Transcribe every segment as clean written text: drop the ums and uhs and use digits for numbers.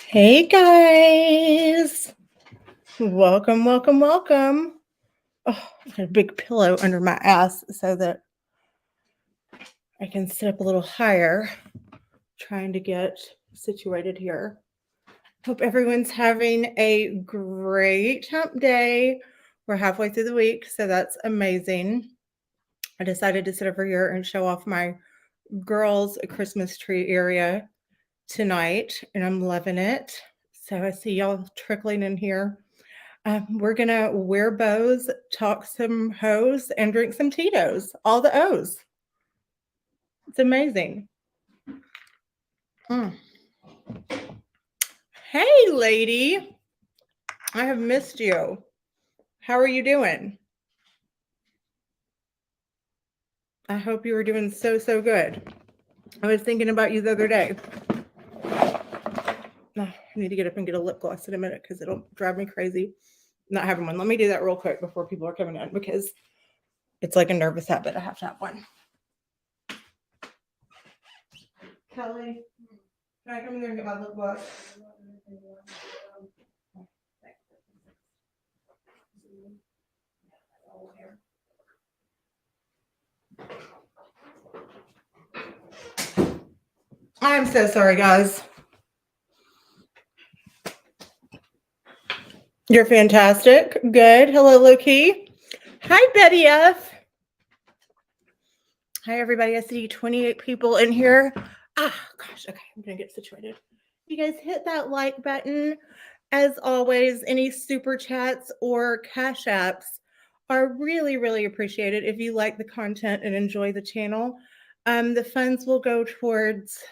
Hey guys, welcome, welcome, welcome. Oh, I got a big pillow under my ass so that I can sit up a little higher, trying to get situated here. Hope everyone's having a great hump day. We're halfway through the week, so that's amazing. I decided to sit over here and show off my girls' Christmas tree area tonight, and I'm loving it. So I see y'all trickling in here. We're gonna wear bows, talk some hoes, and drink some Tito's. All the O's. It's amazing. Mm. Hey, lady. I have missed you. How are you doing? I hope you were doing so, so good. I was thinking about you the other day. I need to get up and get a lip gloss in a minute because it'll drive me crazy not having one. Let me do that real quick before people are coming in because it's like a nervous habit. I have to have one. Kelly, can I come in there and get my lip gloss? I'm so sorry, guys. You're fantastic. Good. Hello, Loki. Hi, Betty F. Hi, everybody. I see 28 people in here. Gosh. Okay, I'm going to get situated. You guys hit that like button. As always, any super chats or cash apps are really, really appreciated if you like the content and enjoy the channel. The funds will go towards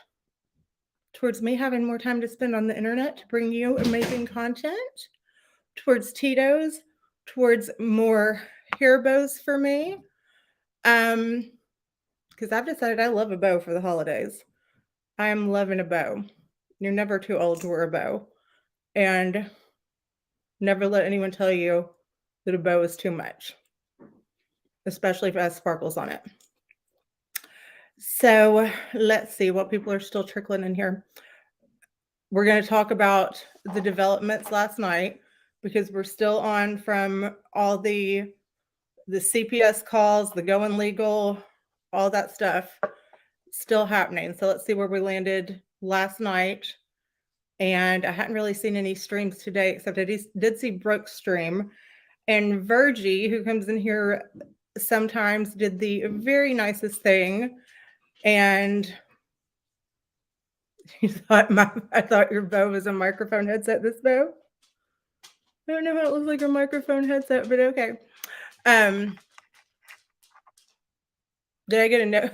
me having more time to spend on the internet to bring you amazing content, towards Tito's, towards more hair bows for me. Because I've decided I love a bow for the holidays. I am loving a bow. You're never too old to wear a bow. And never let anyone tell you that a bow is too much, especially if it has sparkles on it. So let's see what people are still trickling in here. We're going to talk about the developments last night because we're still on from all the CPS calls, the going legal, all that stuff still happening. So let's see where we landed last night. And I hadn't really seen any streams today, except I did see Brooke's stream. And Virgie, who comes in here sometimes, did the very nicest thing. And I thought your bow was a microphone headset, this bow. I don't know how it looks like a microphone headset, but okay. Did I get a no?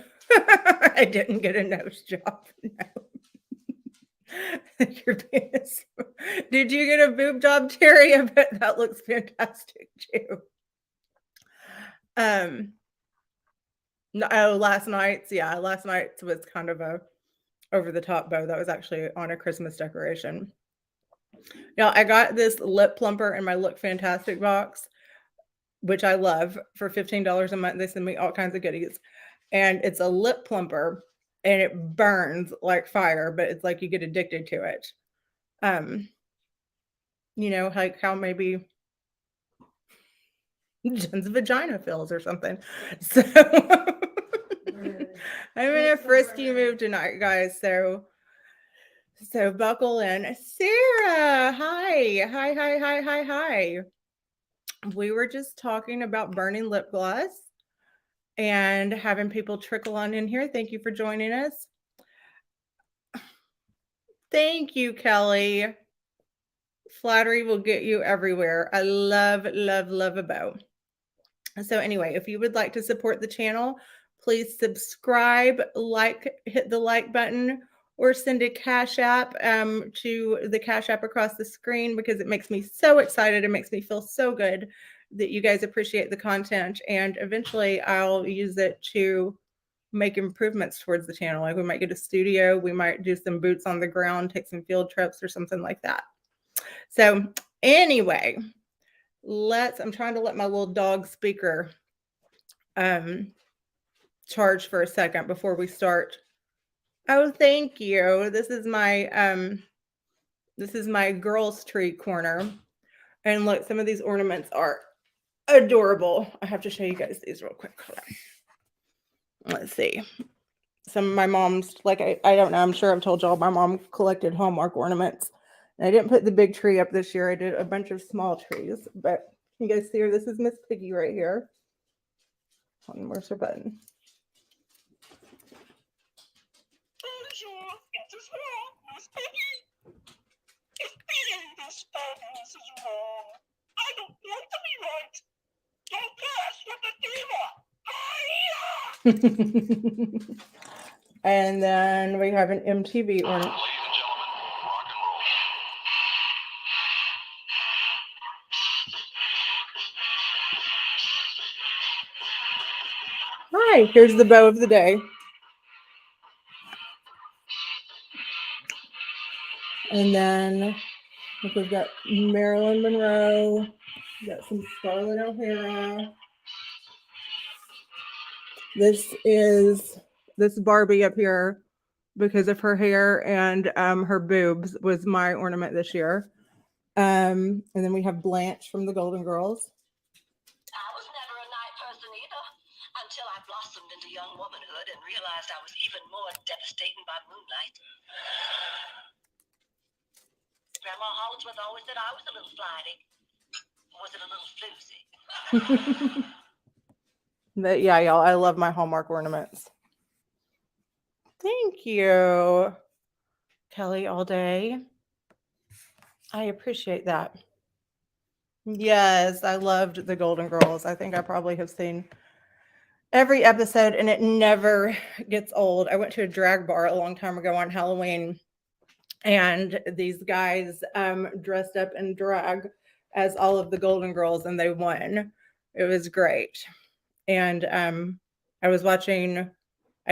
I didn't get a nose job. No. Your penis. Did you get a boob job, Terry? I bet that looks fantastic too. No, last night's was kind of a over the top bow that was actually on a Christmas decoration. Now I got this lip plumper in my Look Fantastic box, which I love, for $15 a month. They send me all kinds of goodies, and it's a lip plumper, and it burns like fire, but it's like you get addicted to it. Like how maybe Jen's vagina feels or something. So I'm in a frisky mood tonight, guys. So buckle in. Sarah, hi. We were just talking about burning lip gloss and having people trickle on in here. Thank you for joining us. Thank you, Kelly. Flattery will get you everywhere. I love, love, love a bow. So anyway, if you would like to support the channel, please subscribe, hit the like button, or send a Cash App to the Cash App across the screen, because it makes me so excited. It makes me feel so good that you guys appreciate the content, and eventually I'll use it to make improvements towards the channel. Like we might get a studio, we might do some boots on the ground, take some field trips or something like that. So anyway, I'm trying to let my little dog speaker charge for a second before we start. Oh, thank you. This is my This is my girls' tree corner. And look, some of these ornaments are adorable. I have to show you guys these real quick. Let's see. Some of my mom's, like, I don't know, I'm sure I've told y'all my mom collected Hallmark ornaments. And I didn't put the big tree up this year. I did a bunch of small trees. But you guys see her? This is Miss Piggy right here. Where's her button? Miss Piggy. If being this fabulous is wrong, I don't want to be right. Don't clash with the demon. And then we have an MTV ornament. Ladies and gentlemen, rock and roll. Hi, here's the bow of the day. And then we've got Marilyn Monroe. We've got some Scarlett O'Hara. This Barbie up here, because of her hair and her boobs, was my ornament this year. And then we have Blanche from the Golden Girls. I was never a night person either, until I blossomed into young womanhood and realized I was even more devastating by moonlight. Grandma Holdsworth always said I was a little flighty. Was it a little floozy? But yeah, y'all, I love my Hallmark ornaments. Thank you, Kelly, all day. I appreciate that. Yes, I loved the Golden Girls. I think I probably have seen every episode, and it never gets old. I went to a drag bar a long time ago on Halloween, and these guys dressed up in drag as all of the Golden Girls, and they won. It was great. And I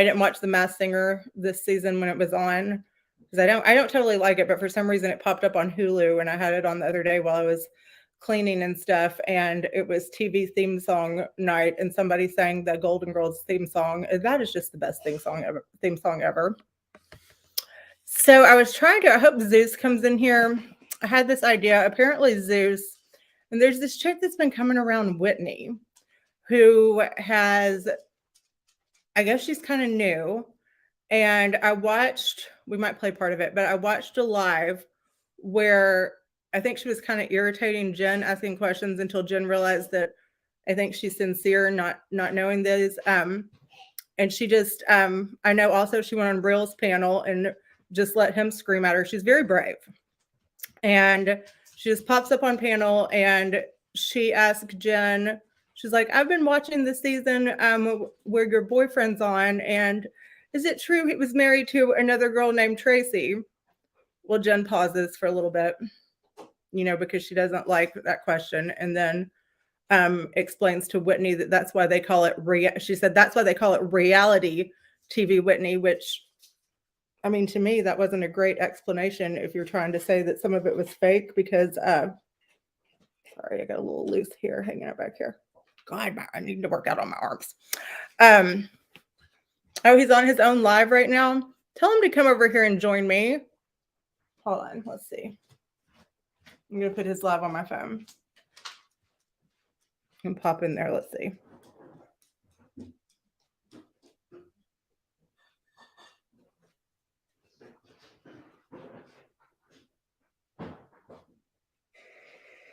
didn't watch The Masked Singer this season when it was on, because I don't totally like it, but for some reason it popped up on Hulu, and I had it on the other day while I was cleaning and stuff, and it was TV theme song night, and somebody sang the Golden Girls theme song. That is just the best theme song ever. So I hope Zeus comes in here. I had this idea. Apparently Zeus, and there's this chick that's been coming around, Whitney, who has, I guess she's kind of new. And we might play part of it, but I watched a live where I think she was kind of irritating Jen, asking questions until Jen realized that I think she's sincere, not knowing this. And she just, I know also she went on Real's panel and just let him scream at her. She's very brave. And she just pops up on panel and she asked Jen, she's like, I've been watching this season where your boyfriend's on, and is it true he was married to another girl named Tracy? Well, Jen pauses for a little bit, because she doesn't like that question, and then explains to Whitney that that's why they call it she said that's why they call it reality TV, Whitney, which, I mean, to me, that wasn't a great explanation if you're trying to say that some of it was fake, because sorry, I got a little loose here, hanging out back here. God, I need to work out on my arms. Oh, he's on his own live right now. Tell him to come over here and join me. Hold on, let's see. I'm gonna put his live on my phone and pop in there. Let's see.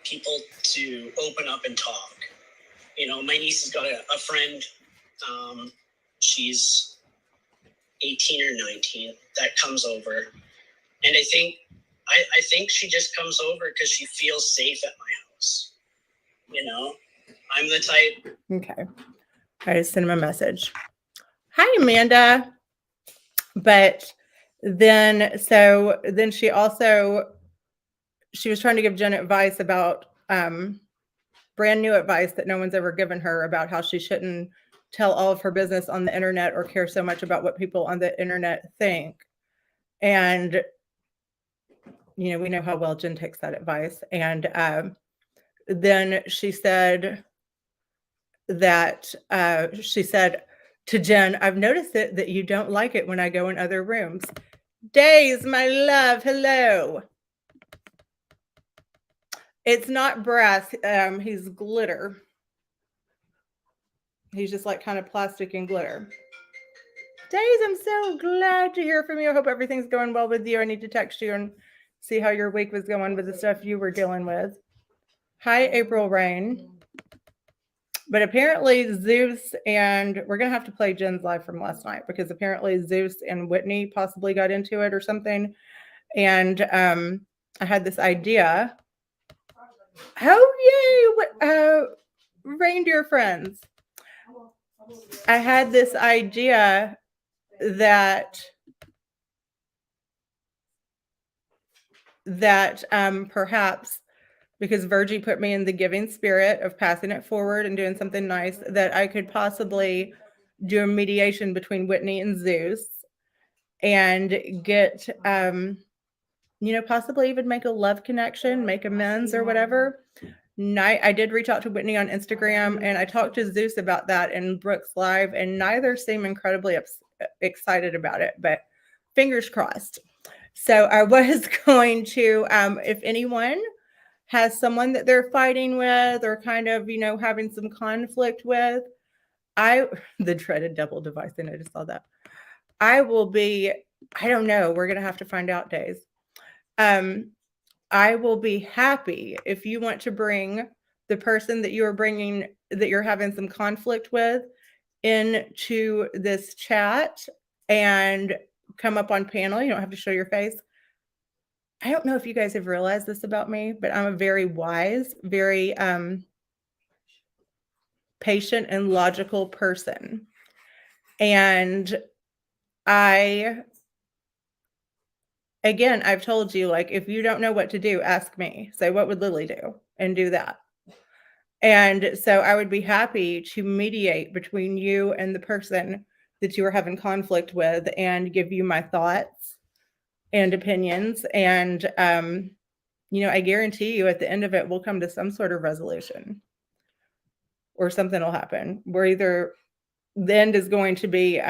People to open up and talk. My niece has got a friend. She's 18 or 19 that comes over, and I think she just comes over because she feels safe at my house. I'm the type. Okay, I just sent him a message. Hi, Amanda. But then she was trying to give Jen advice about brand new advice that no one's ever given her, about how she shouldn't tell all of her business on the internet or care so much about what people on the internet think. And, we know how well Jen takes that advice. And then she said to Jen, I've noticed that you don't like it when I go in other rooms. Days, my love, hello. It's not brass. He's glitter. He's just like kind of plastic and glitter. Days, I'm so glad to hear from you. I hope everything's going well with you. I need to text you and see how your week was going with the stuff you were dealing with. Hi, April Rain. But apparently Zeus and we're going to have to play Jen's live from last night because apparently Zeus and Whitney possibly got into it or something. And I had this idea. Oh, yay. Reindeer friends. I had this idea that perhaps because Virgie put me in the giving spirit of passing it forward and doing something nice, that I could possibly do a mediation between Whitney and Zeus and get, possibly even make a love connection, make amends or whatever. I did reach out to Whitney on Instagram and I talked to Zeus about that in Brooks Live, and neither seem incredibly excited about it, but fingers crossed. So I was going to, if anyone has someone that they're fighting with or kind of, having some conflict with, the dreaded double device, and I just saw that. I don't know. We're going to have to find out, Days. I will be happy if you want to bring the person that you're having some conflict with into this chat and come up on panel. You don't have to show your face. I don't know if you guys have realized this about me, but I'm a very wise, very patient and logical person. And I've told you, like, if you don't know what to do, ask me. Say, what would Lily do? And do that. And so I would be happy to mediate between you and the person that you are having conflict with and give you my thoughts and opinions. And, I guarantee you at the end of it, we'll come to some sort of resolution or something will happen where either the end is going to be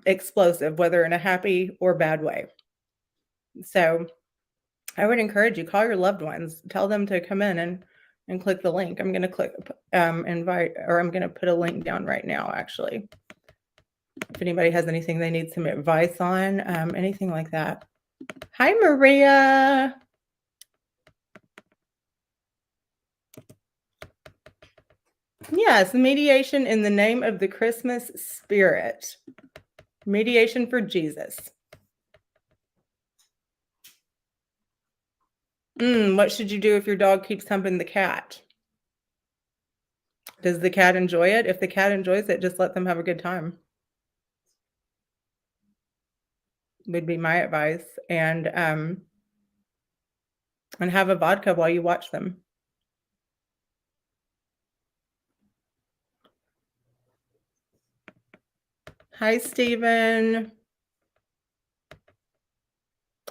explosive, whether in a happy or bad way. So I would encourage you, call your loved ones, tell them to come in and click the link. I'm going to click invite, or I'm going to put a link down right now, actually. If anybody has anything they need some advice on, anything like that. Hi, Maria. Yes, mediation in the name of the Christmas spirit. Mediation for Jesus. What should you do if your dog keeps humping the cat? Does the cat enjoy it? If the cat enjoys it, just let them have a good time. Would be my advice. And have a vodka while you watch them. Hi, Stephen.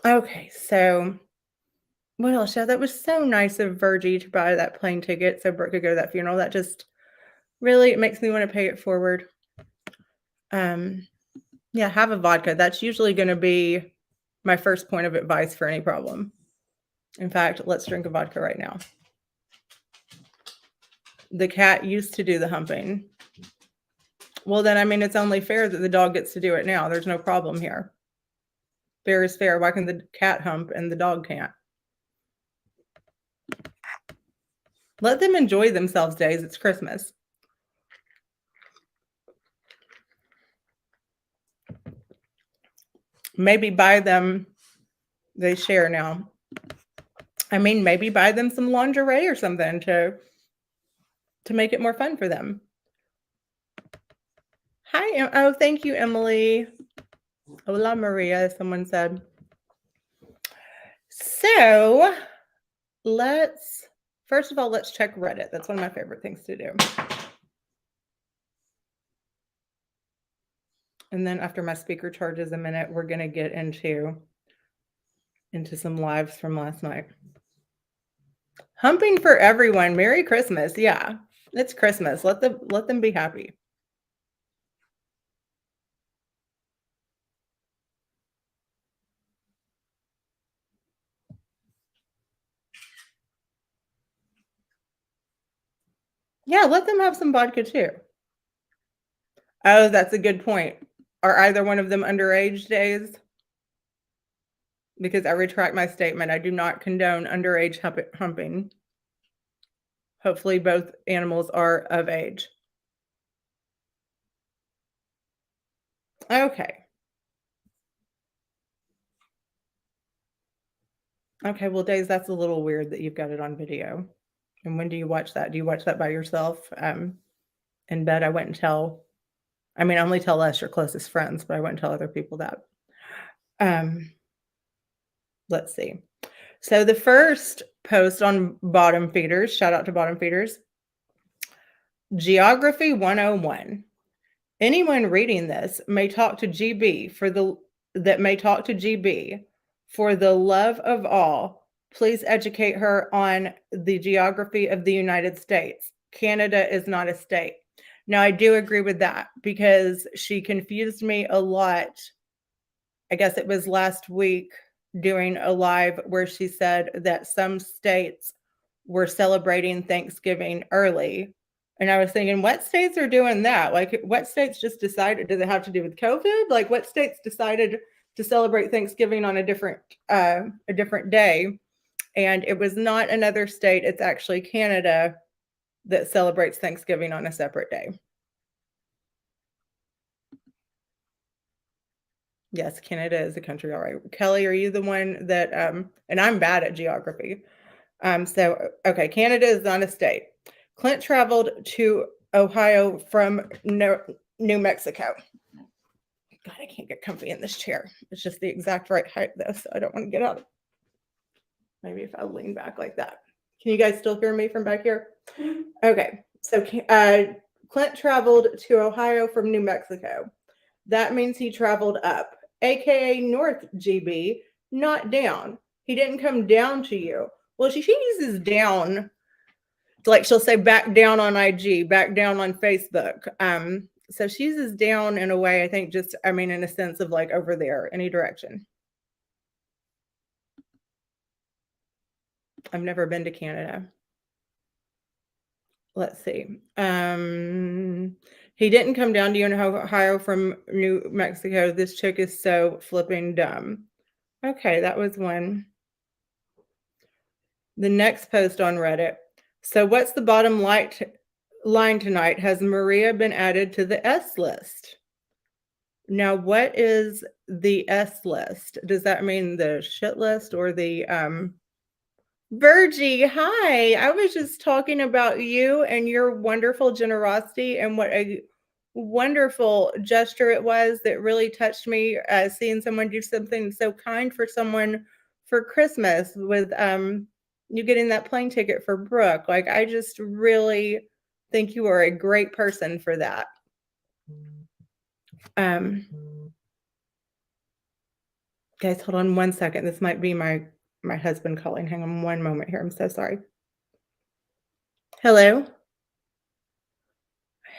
Okay, so what else? Yeah, that was so nice of Virgie to buy that plane ticket so Brooke could go to that funeral. That just really, it makes me want to pay it forward. Yeah, have a vodka. That's usually going to be my first point of advice for any problem. In fact, let's drink a vodka right now. The cat used to do the humping. Well, then, I mean, it's only fair that the dog gets to do it now. There's no problem here. Fair is fair. Why can the cat hump and the dog can't? Let them enjoy themselves, Days. It's Christmas. Maybe buy them, they share now. I mean, maybe buy them some lingerie or something to make it more fun for them. Hi, oh, thank you, Emily. Hola, Maria, someone said. So first of all, let's check Reddit. That's one of my favorite things to do. And then after my speaker charges a minute, we're going to get into some lives from last night. Humping for everyone. Merry Christmas. Yeah, it's Christmas. Let them be happy. Yeah, let them have some vodka too. Oh, that's a good point. Are either one of them underage days? Because I retract my statement. I do not condone underage humping. Hopefully both animals are of age. Okay. Okay, well, Days, that's a little weird that you've got it on video. And when do you watch that? Do you watch that by yourself in bed? I wouldn't tell. I mean, I only tell us, your closest friends, but I wouldn't tell other people that. Let's see. So the first post on Bottom Feeders, shout out to Bottom Feeders, Geography 101. Anyone reading this may talk to GB for the love of all. Please educate her on the geography of the United States. Canada is not a state. Now, I do agree with that because she confused me a lot. I guess it was last week doing a live where she said that some states were celebrating Thanksgiving early. And I was thinking, what states are doing that? Like, what states just decided? Does it have to do with COVID? Like, what states decided to celebrate Thanksgiving on a different day? And it was not another state. It's actually Canada that celebrates Thanksgiving on a separate day. Yes, Canada is a country. All right. Kelly, are you the one that and I'm bad at geography. Okay, Canada is not a state. Clint traveled to Ohio from New Mexico. God, I can't get comfy in this chair. It's just the exact right height though, so I don't want to get out. Maybe if I lean back like that. Can you guys still hear me from back here? Okay, so Clint traveled to Ohio from New Mexico. That means he traveled up, aka North, GB, not down. He didn't come down to you. Well, she uses down, like she'll say back down on IG, back down on Facebook. So she uses down in a way, I think, just, I mean, in a sense of like over there, any direction. I've never been to Canada. Let's see. He didn't come down to you in Ohio from New Mexico. This chick is so flipping dumb. Okay, that was one. The next post on Reddit. So what's the bottom line tonight? Has Maria been added to the S list? Now, what is the S list? Does that mean the shit list or the Virgie, hi. I was just talking about you and your wonderful generosity and what a wonderful gesture it was that really touched me, seeing someone do something so kind for someone for Christmas with you getting that plane ticket for Brooke. Like, I just really think you are a great person for that. Guys, hold on one second. This might be my husband calling. Hang on one moment here. I'm so sorry. Hello?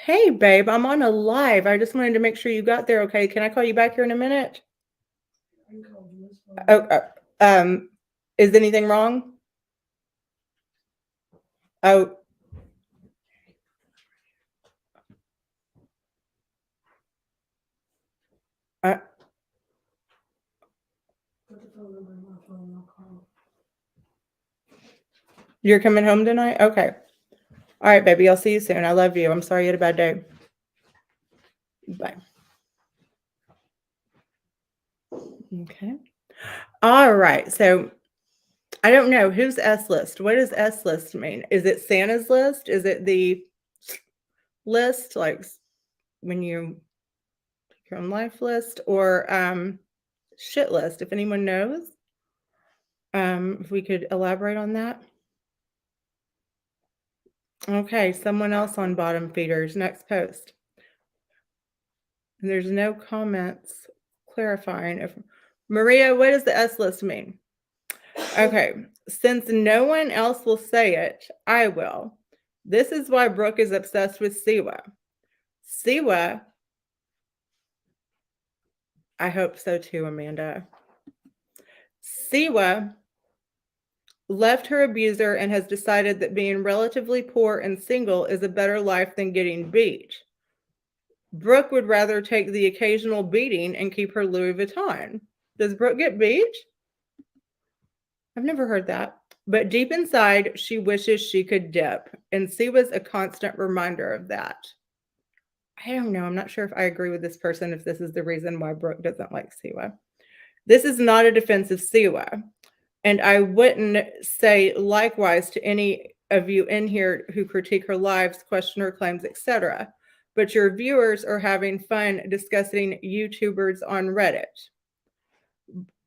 Hey, babe, I'm on a live. I just wanted to make sure you got there okay. Can I call you back here in a minute? Oh, is anything wrong? Oh. You're coming home tonight? Okay. All right, baby. I'll see you soon. I love you. I'm sorry you had a bad day. Bye. Okay. All right. So I don't know who's S list. What does S list mean? Is it Santa's list? Is it the list, like when you pick your own life list, or shit list? If anyone knows, if we could elaborate on that. Okay, someone else on Bottom Feeders. Next post. And there's no comments clarifying. If Maria, what does the S list mean? Okay, since no one else will say it, I will. This is why Brooke is obsessed with Siwa. Siwa, I hope so too, Amanda. Siwa left her abuser and has decided that being relatively poor and single is a better life than getting beat. Brooke would rather take the occasional beating and keep her Louis Vuitton. Does Brooke get beat? I've never heard that. But deep inside, she wishes she could dip. And Siwa's a constant reminder of that. I don't know. I'm not sure if I agree with this person, if this is the reason why Brooke doesn't like Siwa. This is not a defense of Siwa. And I wouldn't say likewise to any of you in here who critique her lives, question her claims, etc. But your viewers are having fun discussing YouTubers on Reddit.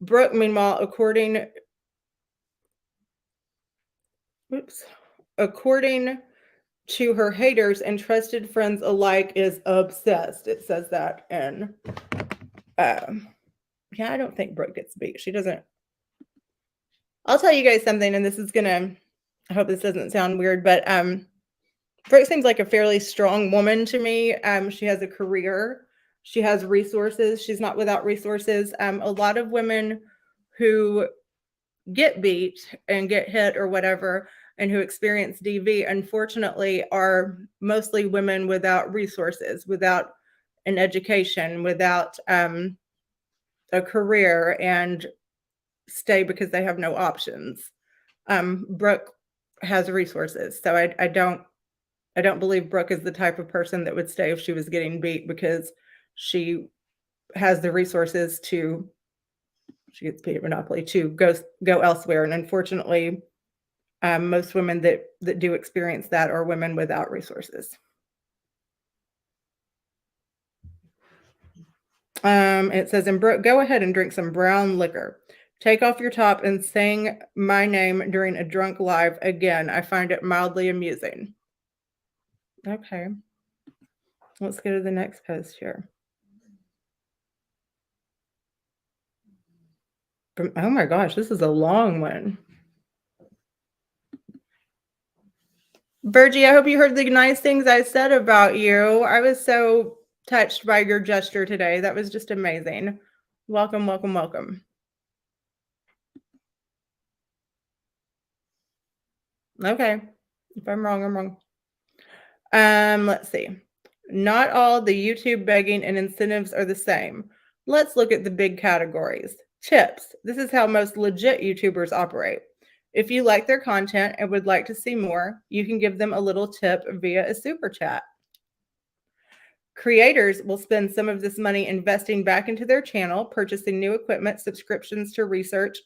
Brooke, meanwhile, according to her haters and trusted friends alike, is obsessed. It says that in, yeah, I don't think Brooke gets beat. She doesn't. I'll tell you guys something, and this is gonna, I hope this doesn't sound weird, but Brooke seems like a fairly strong woman to me. She has a career. She has resources. She's not without resources. A lot of women who get beat and get hit or whatever and who experience DV, unfortunately, are mostly women without resources, without an education, without a career, and stay because they have no options. Brooke has resources, so I don't believe Brooke is the type of person that would stay if she was getting beat because she has the resources to, she gets paid at Monopoly, to go elsewhere. And unfortunately, most women that do experience that are women without resources. It says, and Brooke, go ahead and drink some brown liquor. Take off your top and sing my name during a drunk live again. I find it mildly amusing. Okay. Let's go to the next post here. Oh my gosh, this is a long one. Virgie, I hope you heard the nice things I said about you. I was so touched by your gesture today. That was just amazing. Welcome, welcome, welcome. Okay. If I'm wrong, I'm wrong. Let's see. Not all the YouTube begging and incentives are the same. Let's look at the big categories. Tips. This is how most legit YouTubers operate. If you like their content and would like to see more, you can give them a little tip via a super chat. Creators will spend some of this money investing back into their channel, purchasing new equipment, subscriptions to research,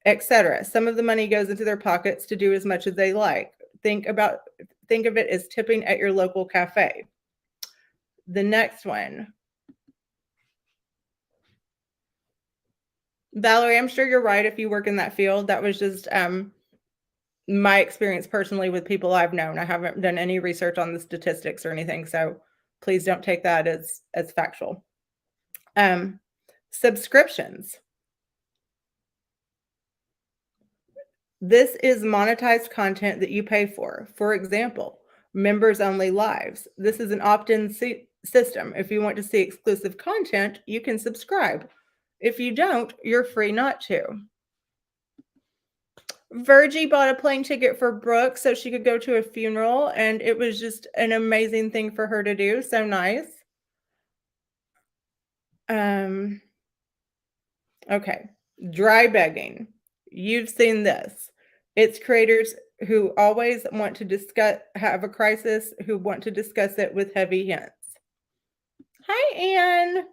etc. Some of the money goes into their pockets to do as much as they like. Think of it as tipping at your local cafe. The next one. Valerie, I'm sure you're right if you work in that field. That was just my experience personally with people I've known. I haven't done any research on the statistics or anything, so please don't take that as factual. Subscriptions. This is monetized content that you pay for. For example, members only lives. This is an opt-in system. If you want to see exclusive content, you can subscribe. If you don't, you're free not to. Virgie bought a plane ticket for Brooke so she could go to a funeral, and it was just an amazing thing for her to do. So nice. Okay. Dry begging. You've seen this. It's creators who always want to have a crisis, who want to discuss it with heavy hints. Hi, Anne.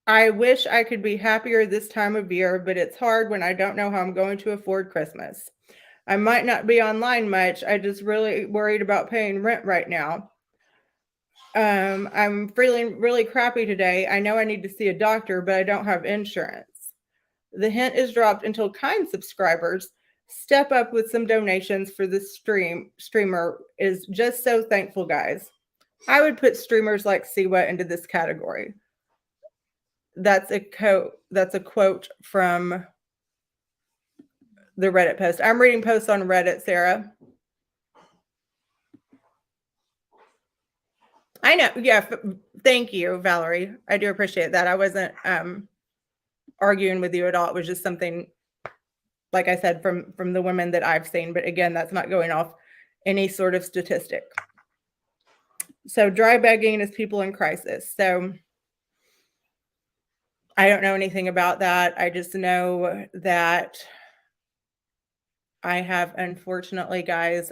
I wish I could be happier this time of year, but it's hard when I don't know how I'm going to afford Christmas. I might not be online much. I just really worried about paying rent right now. I'm feeling really crappy today. I know I need to see a doctor, but I don't have insurance. The hint is dropped until kind subscribers step up with some donations for the streamer is just so thankful, guys. I would put streamers like Siwa into this category. That's a quote from the Reddit post. I'm reading posts on Reddit, Sarah. I know. Yeah. Thank you, Valerie. I do appreciate that. I wasn't arguing with you at all. It was just something, like I said, from the women that I've seen. But again, that's not going off any sort of statistic. So dry begging is people in crisis. So I don't know anything about that. I just know that I have, unfortunately, guys,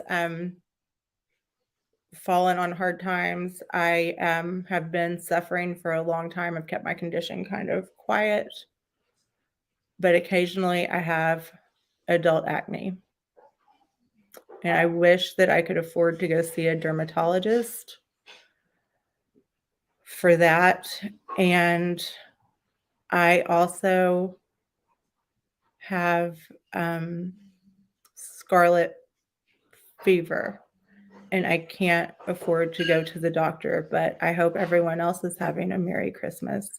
fallen on hard times. I have been suffering for a long time. I've kept my condition kind of quiet, but occasionally I have adult acne. And I wish that I could afford to go see a dermatologist for that. And I also have scarlet fever, and I can't afford to go to the doctor, but I hope everyone else is having a Merry Christmas.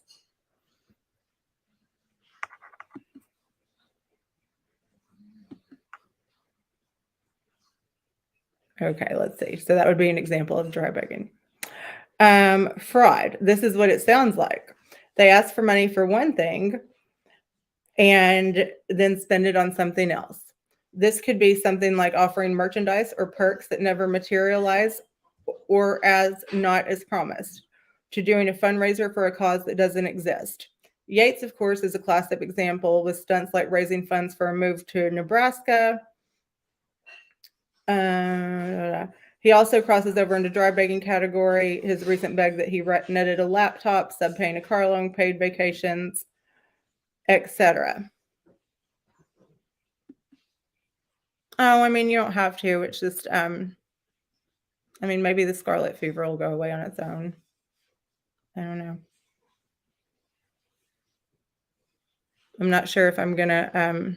Okay, let's see. So that would be an example of dry begging. Fraud. This is what it sounds like. They ask for money for one thing and then spend it on something else. This could be something like offering merchandise or perks that never materialize or as not as promised, to doing a fundraiser for a cause that doesn't exist. Yates, of course, is a classic example with stunts like raising funds for a move to Nebraska. He also crosses over into dry begging category. His recent beg that he netted a laptop, sub-paying a car loan, paid vacations, etc. Oh, I mean, you don't have to. It's just, I mean, maybe the scarlet fever will go away on its own. I don't know. I'm not sure if I'm going to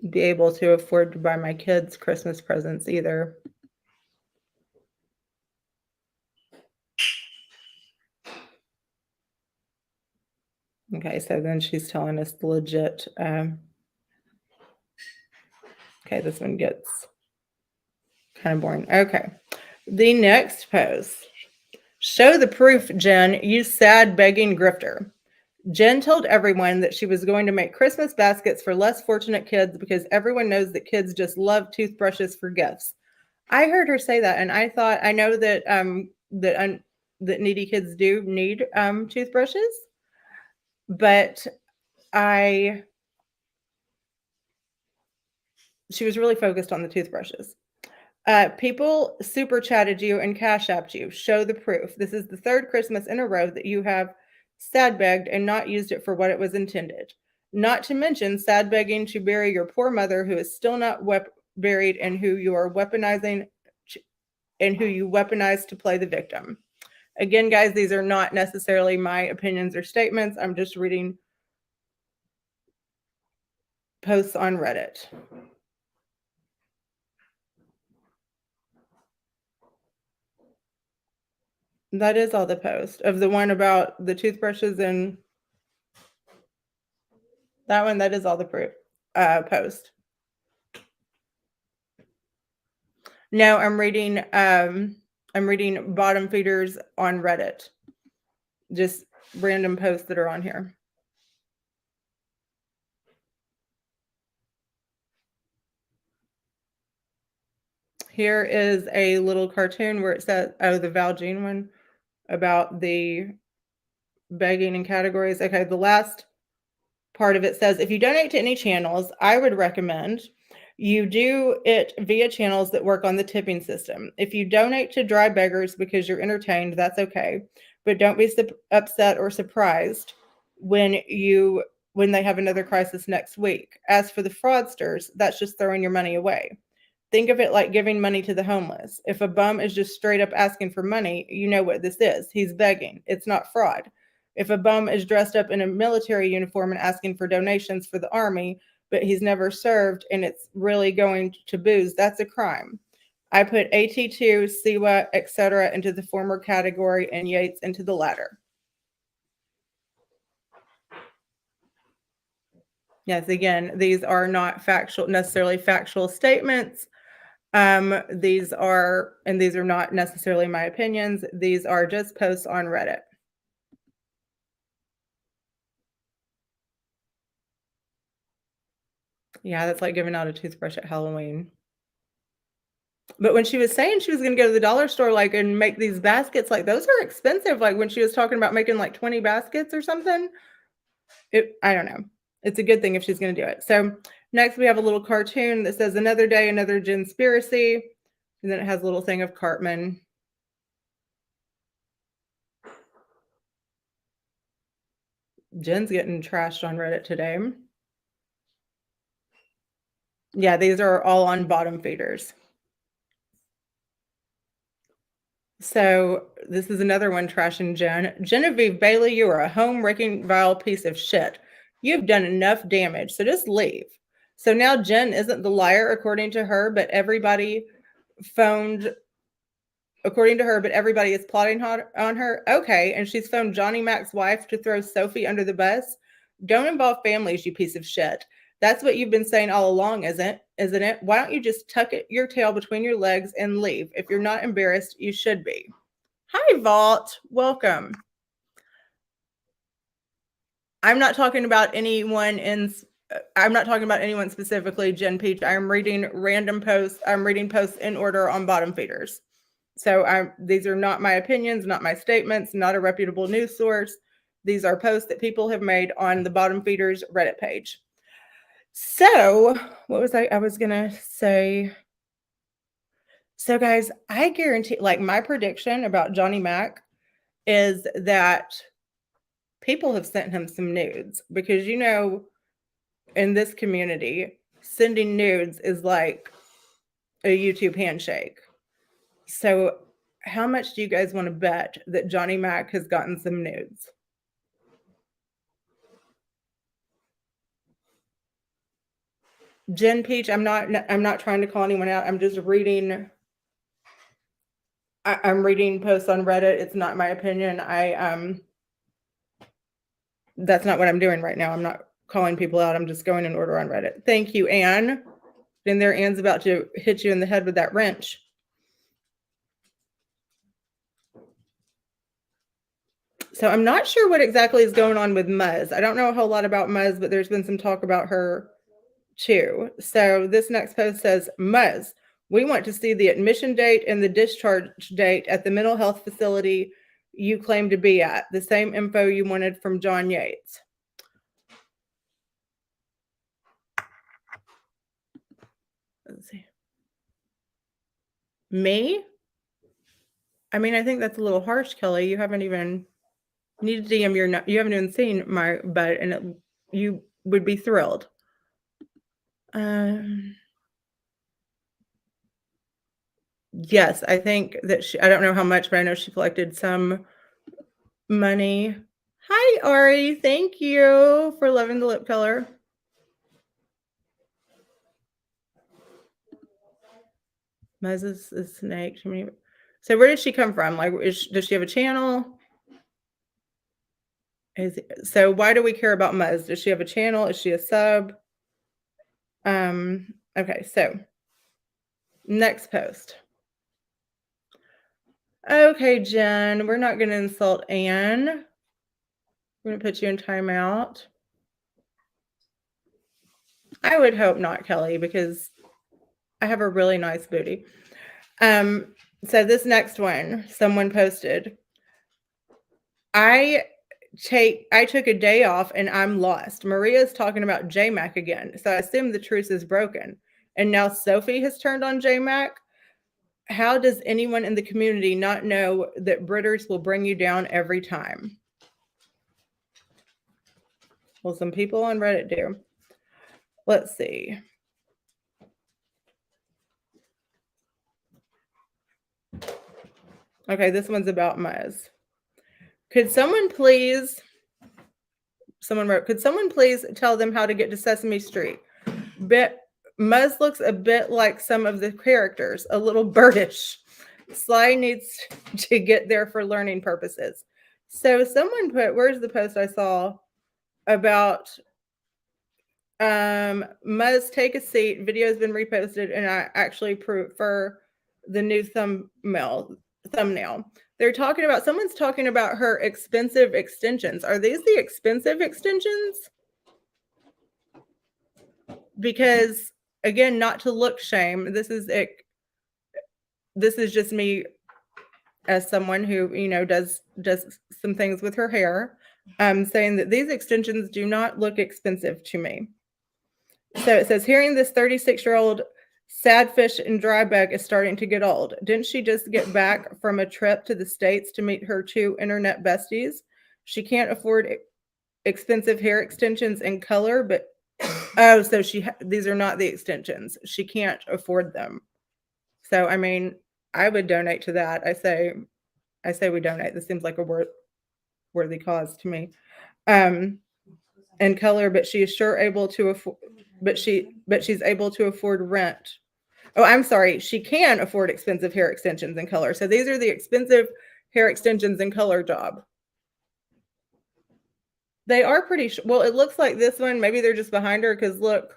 be able to afford to buy my kids Christmas presents either. Okay, so then she's telling us the legit. Okay, this one gets kind of boring. Okay, the next post. Show the proof, Jen, you sad begging grifter. Jen told everyone that she was going to make Christmas baskets for less fortunate kids because everyone knows that kids just love toothbrushes for gifts. I heard her say that, and I thought, I know that that needy kids do need toothbrushes, but she was really focused on the toothbrushes. People super chatted you and cash apped you. Show the proof. This is the third Christmas in a row that you have sad begged and not used it for what it was intended. Not to mention sad begging to bury your poor mother who is still not buried and who you are weaponizing and who you weaponize to play the victim. Again, guys, these are not necessarily my opinions or statements. I'm just reading posts on Reddit. That is all the post of the one about the toothbrushes, and that one, that is all the post. No, I'm reading bottom feeders on Reddit. Just random posts that are on here. Here is a little cartoon where it says, oh, the Valjean one about the begging and categories. Okay, the last part of it says, if you donate to any channels, I would recommend you do it via channels that work on the tipping system. If you donate to dry beggars because you're entertained, that's okay. But don't be upset or surprised when they have another crisis next week. As for the fraudsters, that's just throwing your money away. Think of it like giving money to the homeless. If a bum is just straight up asking for money, you know what this is. He's begging. It's not fraud. If a bum is dressed up in a military uniform and asking for donations for the army, but he's never served and it's really going to booze, that's a crime. I put AT2, Siwa, etc. into the former category and Yates into the latter. Yes, again, these are not necessarily factual statements. These are not necessarily my opinions. These are just posts on Reddit. Yeah, that's like giving out a toothbrush at Halloween. But when she was saying she was going to go to the dollar store, like, and make these baskets, like, those are expensive. Like when she was talking about making like 20 baskets or something, I don't know. It's a good thing if she's going to do it. So next we have a little cartoon that says another day, another Ginspiracy. And then it has a little thing of Cartman. Jen's getting trashed on Reddit today. Yeah, these are all on bottom feeders. So this is another one trashing Jen. Genevieve Bailey, you are a home-wrecking, vile piece of shit. You've done enough damage, so just leave. So now Jen isn't the liar, according to her, but everybody is plotting on her. Okay, and she's phoned Johnny Mac's wife to throw Sophie under the bus. Don't involve families, you piece of shit. That's what you've been saying all along, isn't it? Why don't you just tuck your tail between your legs and leave? If you're not embarrassed, you should be. Hi, Vault. Welcome. I'm not talking about anyone specifically, Jen Peach. I'm reading random posts. I'm reading posts in order on bottom feeders. So these are not my opinions, not my statements, not a reputable news source. These are posts that people have made on the bottom feeders Reddit page. So what was I was going to say? So guys, I guarantee, like, my prediction about Johnny Mac is that people have sent him some nudes because, you know, in this community, sending nudes is like a YouTube handshake. So how much do you guys want to bet that Johnny Mac has gotten some nudes? Jen Peach, I'm not trying to call anyone out. I'm just reading. I'm reading posts on Reddit. It's not my opinion. That's not what I'm doing right now. I'm not calling people out. I'm just going in order on Reddit. Thank you, Anne. And there, Anne's about to hit you in the head with that wrench. So I'm not sure what exactly is going on with Muzz. I don't know a whole lot about Muzz, but there's been some talk about her too. So this next post says, Muzz, we want to see the admission date and the discharge date at the mental health facility you claim to be at. The same info you wanted from John Yates. Let's see. Me? I mean, I think that's a little harsh, Kelly. You haven't even need to DM you haven't even seen my butt, and you would be thrilled. Yes, I think that I don't know how much, but I know she collected some money. Hi, Ari. Thank you for loving the lip color. Moses is snake. So where did she come from? Like, does she have a channel? So why do we care about Muzz? Does she have a channel? Is she a sub? Okay, so next post. Okay, Jen, we're not going to insult Anne. We're going to put you in timeout. I would hope not, Kelly, because I have a really nice booty. So this next one, someone posted, I took a day off and I'm lost. Maria's talking about J-Mac again. So I assume the truce is broken. And now Sophie has turned on J-Mac. How does anyone in the community not know that Britters will bring you down every time? Well, some people on Reddit do. Let's see. Okay, this one's about Muzz. Someone wrote, could someone please tell them how to get to Sesame Street? Muzz looks a bit like some of the characters, a little birdish. Sly needs to get there for learning purposes. So someone put, where's the post I saw about Muzz, take a seat. Video has been reposted, and I actually prefer the new thumbnail. They're talking about, someone's talking about her expensive extensions. Are these the expensive extensions? Because again, not to look shame, this is just me as someone who, you know, does some things with her hair, saying that these extensions do not look expensive to me. So it says, hearing this 36-year-old sad fish and dry bug is starting to get old. Didn't she just get back from a trip to the States to meet her 2 internet besties? She can't afford expensive hair extensions in color, but oh, so these are not the extensions. She can't afford them. So, I mean, I would donate to that. I say we donate. This seems like a worthy cause to me. In color, but she is sure able to afford, but she's able to afford rent. Oh, I'm sorry. She can afford expensive hair extensions in color. So these are the expensive hair extensions in color job. They are pretty well, it looks like this one, maybe they're just behind her, because look,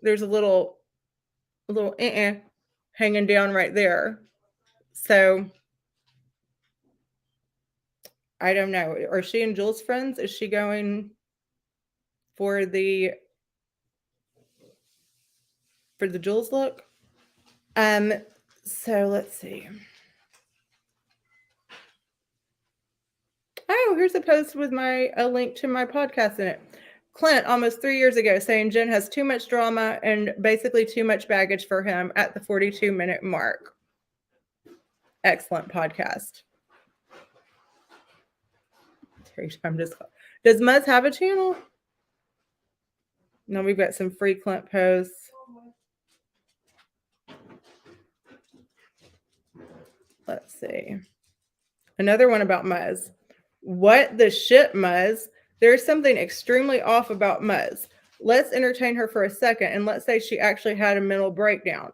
there's a little hanging down right there. So I don't know. Are she and Jules friends? Is she going for the Jules look? So let's see. Oh, here's a post with a link to my podcast in it. Clint, almost 3 years ago, saying Jen has too much drama and basically too much baggage for him at the 42-minute mark. Excellent podcast. Does Muzz have a channel? No, we've got some free Clint posts. Let's see. Another one about Muzz. What the shit, Muzz? There's something extremely off about Muzz. Let's entertain her for a second, and let's say she actually had a mental breakdown.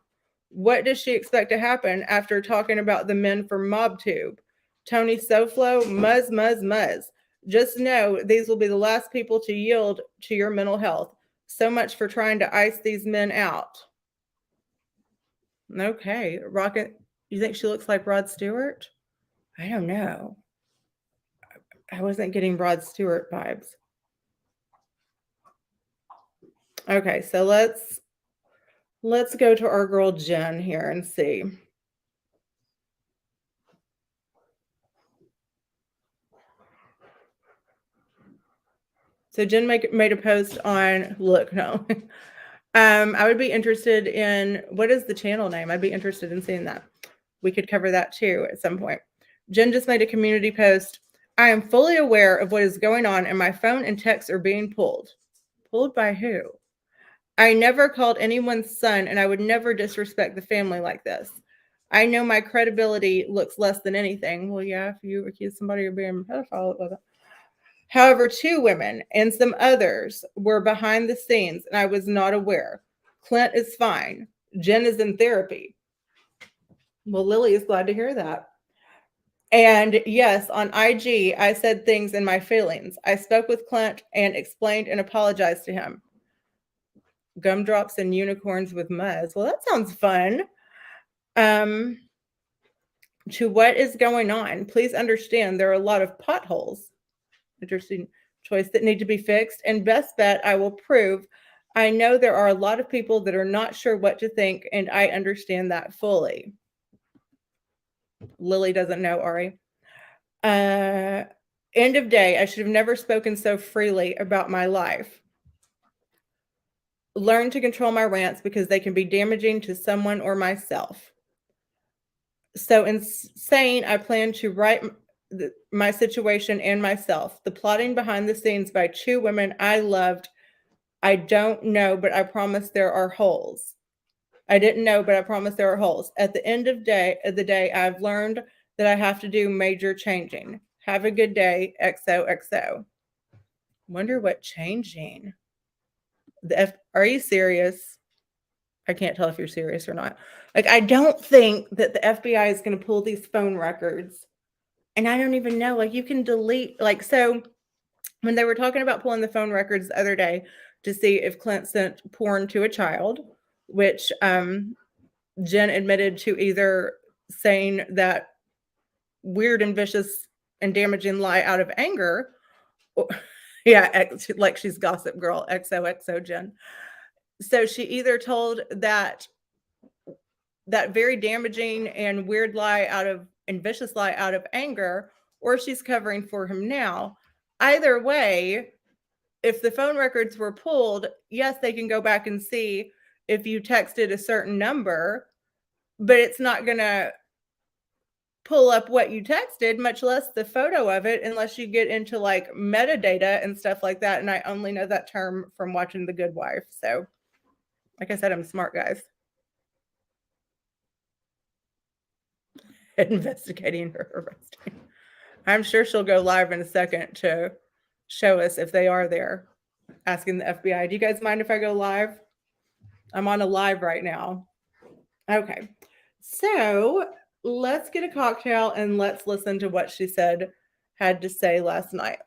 What does she expect to happen after talking about the men from MobTube? Tony Soflo, Muzz. Just know these will be the last people to yield to your mental health. So much for trying to ice these men out. Okay, Rocket, you think she looks like Rod Stewart? I don't know. I wasn't getting Rod Stewart vibes. Okay, so let's go to our girl Jen here and see. So Jen made a post on, look, no. I would be interested in, what is the channel name? I'd be interested in seeing that. We could cover that too at some point. Jen just made a community post. I am fully aware of what is going on, and my phone and texts are being pulled. Pulled by who? I never called anyone's son, and I would never disrespect the family like this. I know my credibility looks less than anything. Well, yeah, if you accuse somebody of being a pedophile, it wasn't. However, 2 women and some others were behind the scenes, and I was not aware. Clint is fine. Jen is in therapy. Well, Lily is glad to hear that. And yes, on IG, I said things in my feelings. I spoke with Clint and explained and apologized to him. Gumdrops and unicorns with Muzz. Well, that sounds fun. To what is going on? Please understand there are a lot of potholes. Interesting choice that need to be fixed. And best bet, I will prove. I know there are a lot of people that are not sure what to think, and I understand that fully. Lily doesn't know, Ari. End of day, I should have never spoken so freely about my life. Learn to control my rants because they can be damaging to someone or myself. So in saying I plan to write my situation and myself, the plotting behind the scenes by 2 women I loved, I don't know, but I promise there are holes. I didn't know, but I promise there are holes. At the end of the day, I've learned that I have to do major changing. Have a good day, XOXO. Wonder what changing. Are you serious? I can't tell if you're serious or not. Like, I don't think that the FBI is going to pull these phone records. And I don't even know, like, you can delete, like, so when they were talking about pulling the phone records the other day, to see if Clint sent porn to a child, which Jen admitted to either saying that weird and vicious and damaging lie out of anger. Yeah, like she's Gossip Girl, XOXO Jen. So she either told that very damaging and weird lie and vicious lie out of anger, or she's covering for him now. Either way, if the phone records were pulled, yes, they can go back and see if you texted a certain number, but it's not going to pull up what you texted, much less the photo of it, unless you get into like metadata and stuff like that. And I only know that term from watching The Good Wife. So, like I said, I'm smart, guys. Investigating her arresting. I'm sure she'll go live in a second to show us if they are there, asking the FBI. Do you guys mind if I go live? I'm on a live right now. Okay. So let's get a cocktail and let's listen to what she had to say last night.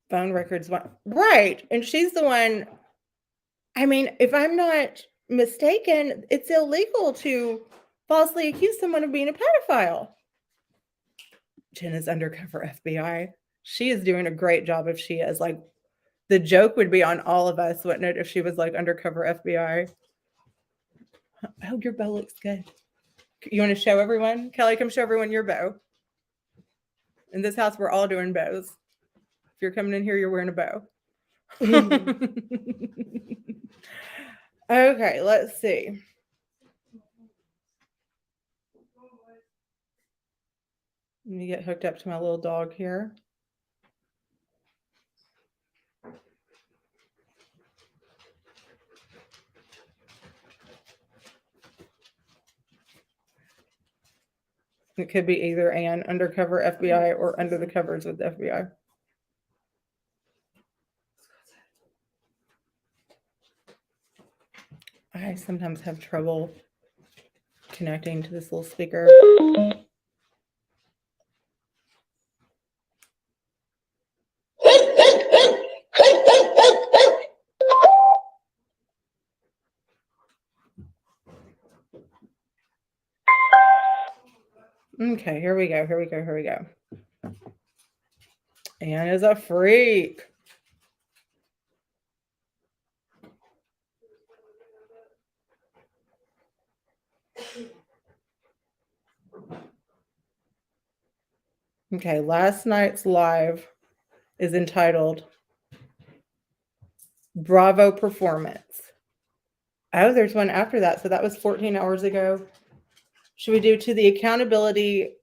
Phone records went right. And she's the one. I mean, if I'm not mistaken, it's illegal to falsely accuse someone of being a pedophile. Jen is undercover FBI. She is doing a great job if she is. Like, the joke would be on all of us, wouldn't it, if she was like undercover FBI? Oh, your bow looks good. You want to show everyone? Kelly, come show everyone your bow. In this house, we're all doing bows. If you're coming in here, you're wearing a bow. Okay, let's see. Let me get hooked up to my little dog here. It could be either an undercover FBI or under the covers with the FBI. I sometimes have trouble connecting to this little speaker. Okay, here we go. Anne is a freak. Okay, last night's live is entitled Bravo Performance. Oh, there's one after that. So that was 14 hours ago. Should we do To the Accountability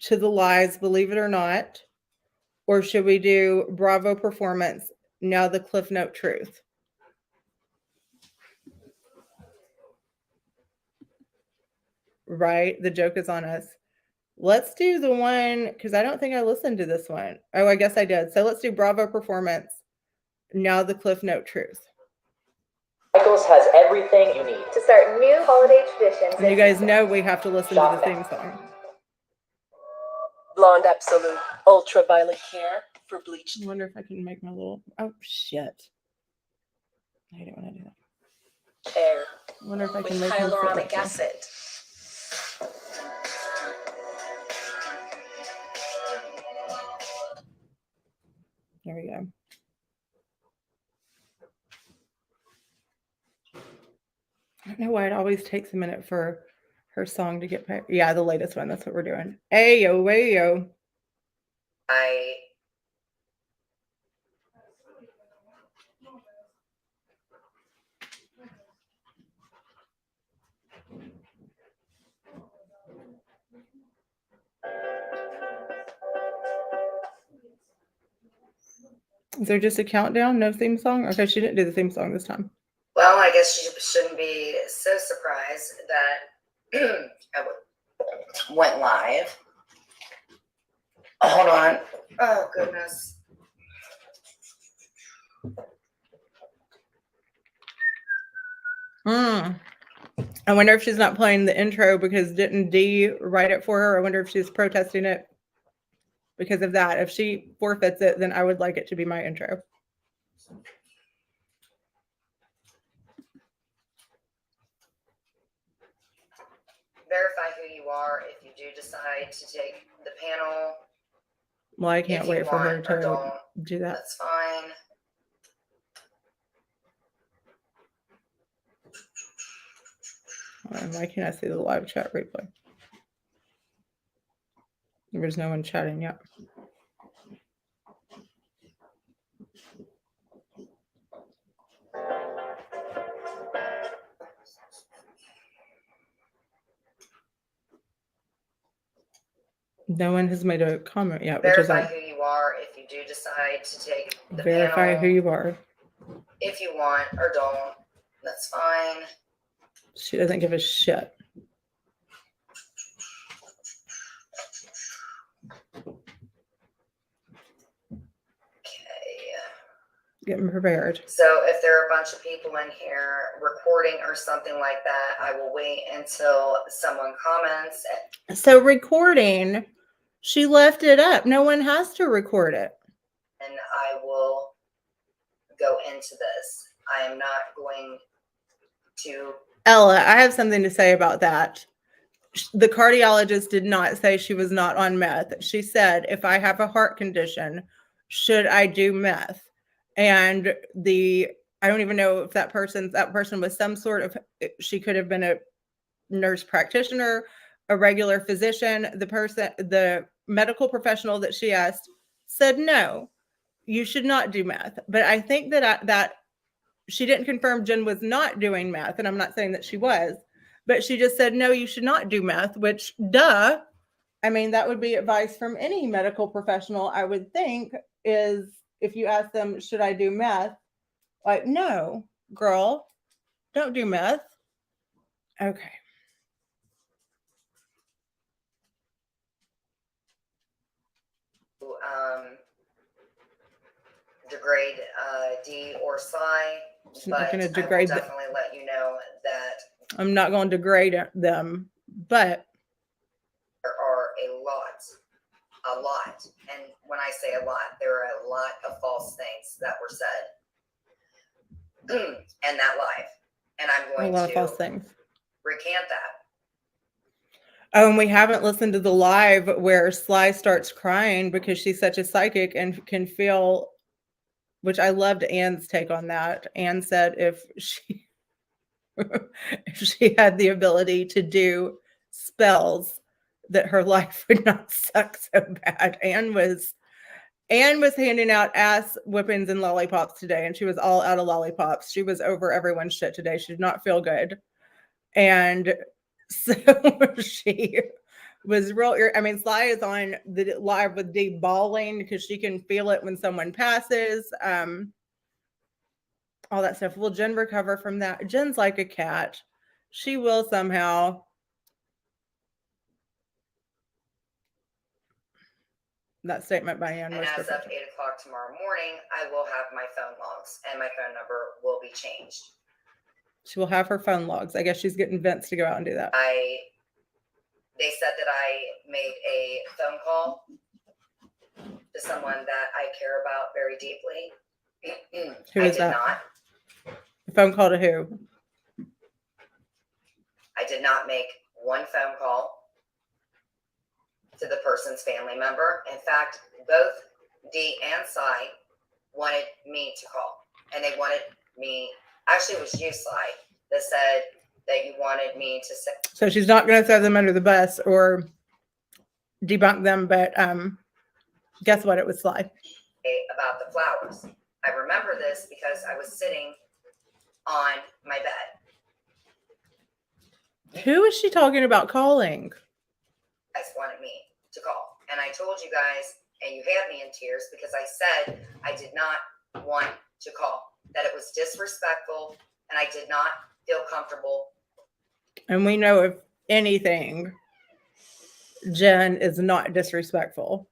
to the Lies, Believe It or Not? Or should we do Bravo Performance, Now the Cliff Note Truth? Right? The joke is on us. Let's do the one, because I don't think I listened to this one. Oh, I guess I did. So let's do Bravo Performance, Now the Cliff Note Truth. Michael's has everything you need to start new holiday traditions. And you guys know we have to listen to the theme song. Blonde Absolute Ultraviolet Care for bleached. I wonder if I can make my little... Oh, shit. I didn't want to do that. Hair. I wonder if I can with make hyaluronic acid. There we go. I don't know why it always takes a minute for her song to get back. Yeah, the latest one. That's what we're doing. Ayo, ayo. Is there just a countdown? No theme song? Okay, she didn't do the theme song this time. Well, I guess you shouldn't be so surprised that I went live. Hold on. Oh, goodness. I wonder if she's not playing the intro because didn't D write it for her? I wonder if she's protesting it because of that. If she forfeits it, then I would like it to be my intro. Verify who you are if you do decide to take the panel. Well, I can't If you wait for her want or to don't, do that. that's fine. Why can't I see the live chat replay? There's no one chatting yet. No one has made a comment yet, which is Verify like, who you are if you do decide to take the verify panel. who you are. If you want or don't, that's fine. She doesn't give a shit. Okay. Getting prepared. So if there are a bunch of people in here recording or something like that, I will wait until someone comments. So recording, she left it up. No one has to record it. And I will go into this. I am not going to. Ella, I have something to say about that. The cardiologist did not say she was not on meth. She said, if I have a heart condition, should I do meth? And I don't even know if that person was some sort of, she could have been a nurse practitioner, a regular physician. The medical professional that she asked said, no, you should not do meth. But I think that she didn't confirm Jen was not doing meth. And I'm not saying that she was, but she just said, no, you should not do meth, which duh. I mean, that would be advice from any medical professional, I would think, is if you ask them, should I do meth? Like, no, girl, don't do meth. Okay. Degrade D or Sly, She's not but gonna I will degrade definitely let you know that I'm not going to degrade them, but there are a lot, and when I say a lot, there are a lot of false things that were said and that live, and I'm a going lot of to false things. recant that. Oh, and we haven't listened to the live where Sly starts crying because she's such a psychic and can feel, which I loved Anne's take on that. Anne said if she had the ability to do spells, that her life would not suck so bad. Anne was handing out ass whippings and lollipops today, and she was all out of lollipops. She was over everyone's shit today. She did not feel good. And so she was real. I mean, Sly is on the live with Dee bawling because she can feel it when someone passes. All that stuff. Will Jen recover from that? Jen's like a cat. She will somehow. That statement by Anne And was as of perfect. 8 o'clock tomorrow morning, I will have my phone logs and my phone number will be changed. She will have her phone logs. I guess she's getting Vince to go out and do that. They said that I made a phone call to someone that I care about very deeply. Who is I did that? not. A phone call to who? I did not make one phone call to the person's family member. In fact, both Dee and Sly wanted me to call. And they wanted me, actually it was you, Sly, that said that you wanted me to say. So she's not going to throw them under the bus or debunk them, but guess what? It was Sly. About the flowers. I remember this because I was sitting on my bed. Who is she talking about calling? You guys wanted me to call. And I told you guys, and you had me in tears because I said I did not want to call, that it was disrespectful, and I did not feel comfortable. And we know if anything, Jen is not disrespectful.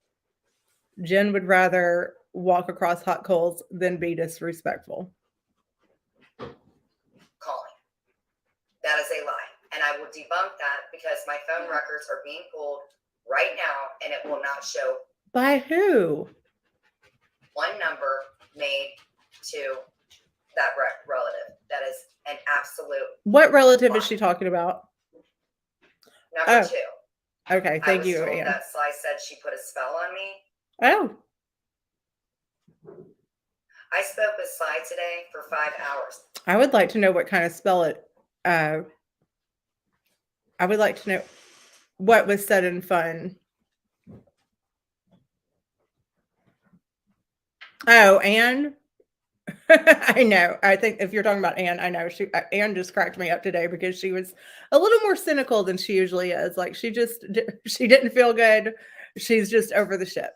Jen would rather walk across hot coals than be disrespectful. Calling. debunk that because my phone records are being pulled right now and it will not show By who? one number made to that relative. That is an absolute What relative is she talking about? number Oh, two. Okay, I thank was you, told Ann. that Sly said she put a spell on me. Oh, I spoke with Sly today for 5 hours. I would like to know what kind of spell it. I would like to know what was said in fun. Oh, Anne. I know. I think if you're talking about Anne, I know Anne just cracked me up today because she was a little more cynical than she usually is. Like she didn't feel good. She's just over the ship.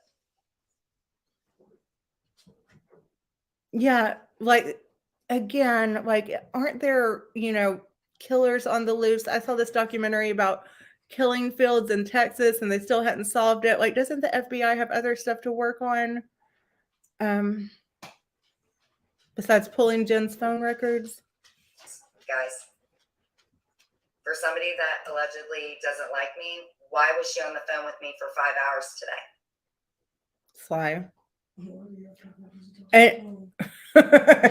Yeah, like again, like aren't there, killers on the loose? I saw this documentary about killing fields in Texas and they still hadn't solved it. Like doesn't the FBI have other stuff to work on? Besides pulling Jen's phone records? Guys, for somebody that allegedly doesn't like me, why was she on the phone with me for 5 hours today? Sly.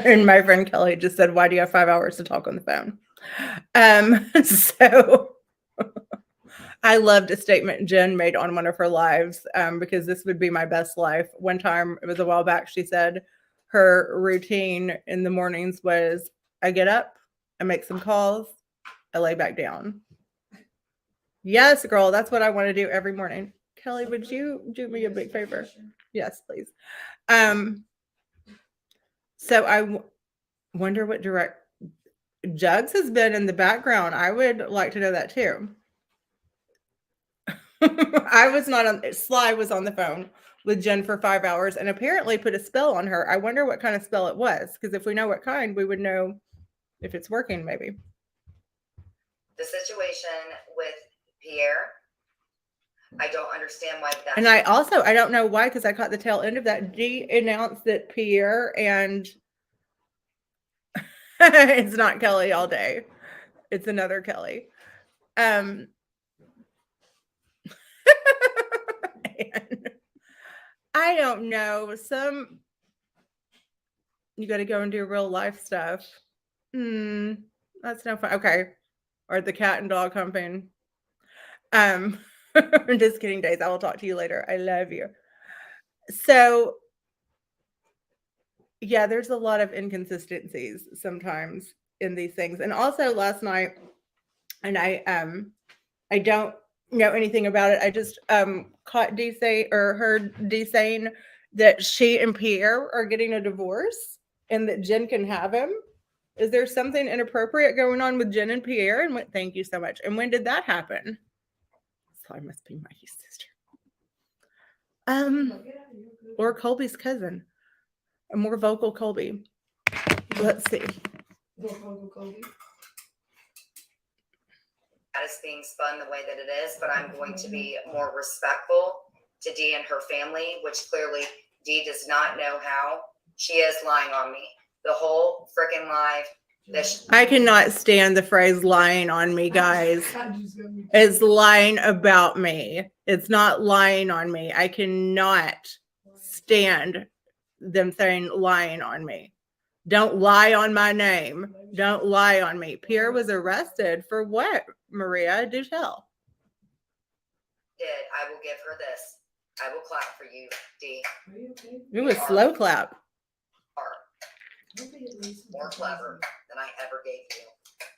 And my friend Kelly just said, why do you have 5 hours to talk on the phone? So I loved a statement Jen made on one of her lives because this would be my best life. One time, it was a while back, she said her routine in the mornings was I get up, I make some calls, I lay back down. Yes, girl, that's what I want to do every morning. Kelly, would you do me a big favor? Yes, please. So I wonder what direct Jugs has been in the background. I would like to know that too. I was not on. Sly was on the phone with Jen for 5 hours and apparently put a spell on her. I wonder what kind of spell it was, because if we know what kind, we would know if it's working. Maybe The situation with Pierre, I don't understand why that. And I don't know why, because I caught the tail end of that. Dee announced that Pierre and it's not Kelly all day. It's another Kelly. And I don't know. You got to go and do real life stuff. That's no fun. Okay. Or the cat and dog humping. Just kidding, Days. I will talk to you later. I love you. So yeah, there's a lot of inconsistencies sometimes in these things. And also last night, and I don't know anything about it. I just caught Dee say or heard Dee saying that she and Pierre are getting a divorce and that Jen can have him. Is there something inappropriate going on with Jen and Pierre? And thank you so much. And when did that happen? So I must be Mikey's sister. Or Colby's cousin. A more vocal Colby. Let's see. That is being spun the way that it is, but I'm going to be more respectful to Dee and her family, which clearly Dee does not know how. She is lying on me. The whole freaking live. I cannot stand the phrase lying on me, guys. It's lying about me. It's not lying on me. I cannot stand them saying lying on me. Don't lie on my name. Don't lie on me. Pierre was arrested for what, Maria? Do tell. I will give her this. I will clap for you, Dee. It was slow clap. More clever than I ever gave you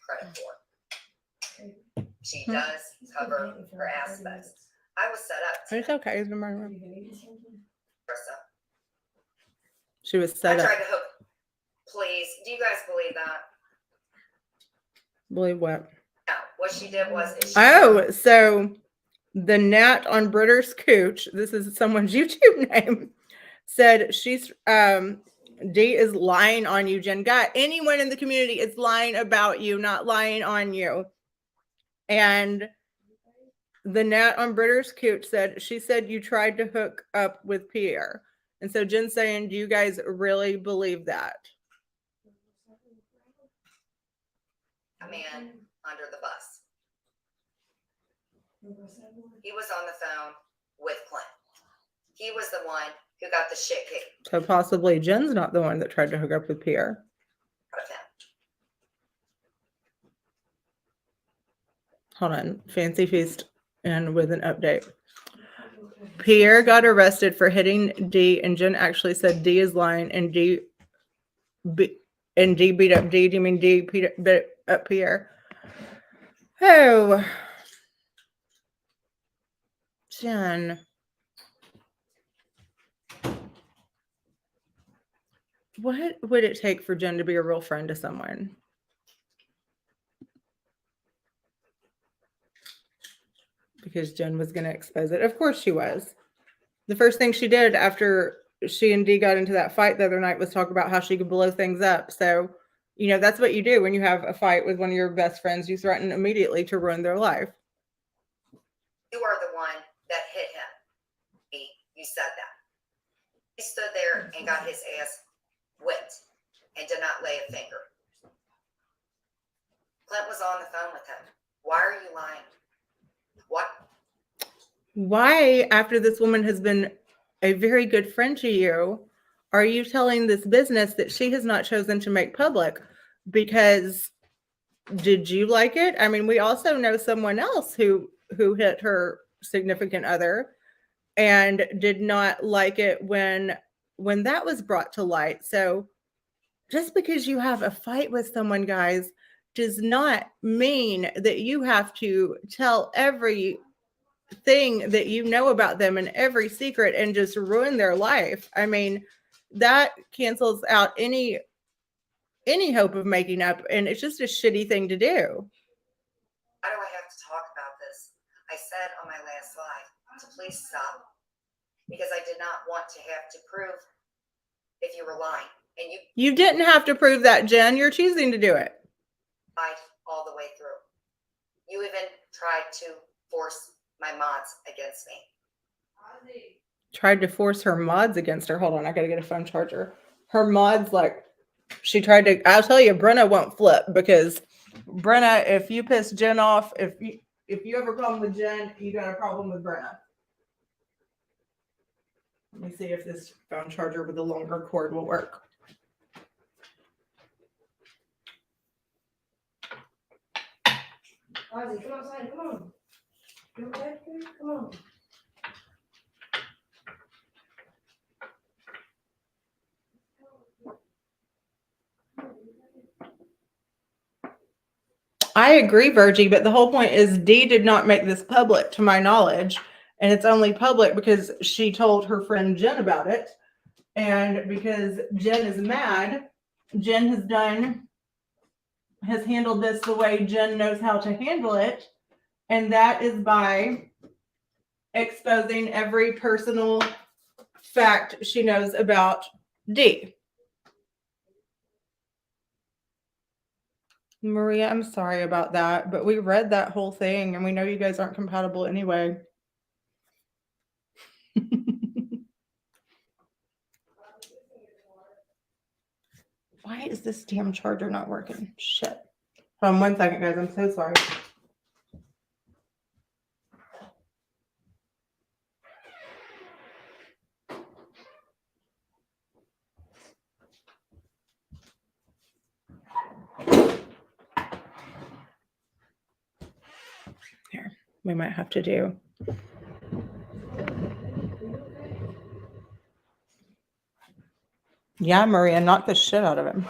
credit for. She does cover her aspects. I was set up. It's okay. It's Krista. She was I set up. tried to hook. Please, do you guys believe that? Believe what? No. What she did was. So the Nat on Britter's Cooch, this is someone's YouTube name, said she's Dee is lying on you, Jen. God, anyone in the community is lying about you, not lying on you. And the Nat on Britter's Cooch said, she said you tried to hook up with Pierre. And so Jen's saying, do you guys really believe that? A man under the bus. He was on the phone with Clint. He was the one who got the shit kicked So possibly Jen's not the one that tried to hook up with Pierre. out of him. Hold on. Fancy Feast and with an update. Pierre got arrested for hitting D, and Jen actually said D is lying, and D beat up D. Do you mean D beat up Pierre? Oh, Jen. What would it take for Jen to be a real friend to someone? Because Jen was going to expose it. Of course she was. The first thing she did after she and Dee got into that fight the other night was talk about how she could blow things up. So, you know, that's what you do when you have a fight with one of your best friends. You threaten immediately to ruin their life. You are the one that hit him. You said that. He stood there and got his ass whipped and did not lay a finger. Clint was on the phone with him. Why are you lying? What? Why, after this woman has been a very good friend to you, are you telling this business that she has not chosen to make public? Because did you like it? I mean, we also know someone else who hit her significant other and did not like it when that was brought to light. So just because you have a fight with someone, guys, does not mean that you have to tell everything that you know about them and every secret and just ruin their life. I mean, that cancels out any hope of making up, and it's just a shitty thing to do. Why do I have to talk about this? I said on my last live to please stop because I did not want to have to prove if you were lying. And you didn't have to prove that, Jen. You're choosing to do it. Lied all the way through. You even tried to force my mods against me. Tried to force her mods against her. Hold on, I gotta get a phone charger. Her mods, like, she tried to. I'll tell you, Brenna won't flip, because Brenna, if you piss Jen off, if you have a problem with Jen, you got a problem with Brenna. Let me see if this phone charger with the longer cord will work. Ozzy, come outside, come on. You okay? Come on. I agree, Virgie, but the whole point is Dee did not make this public, to my knowledge, and it's only public because she told her friend Jen about it, and because Jen is mad, Jen has handled this the way Jen knows how to handle it, and that is by exposing every personal fact she knows about Dee. Maria, I'm sorry about that, but we read that whole thing and we know you guys aren't compatible anyway. Why is this damn charger not working? Shit. Hold on 1 second, guys. I'm so sorry. Here, we might have to do. Yeah, Maria, knock the shit out of him.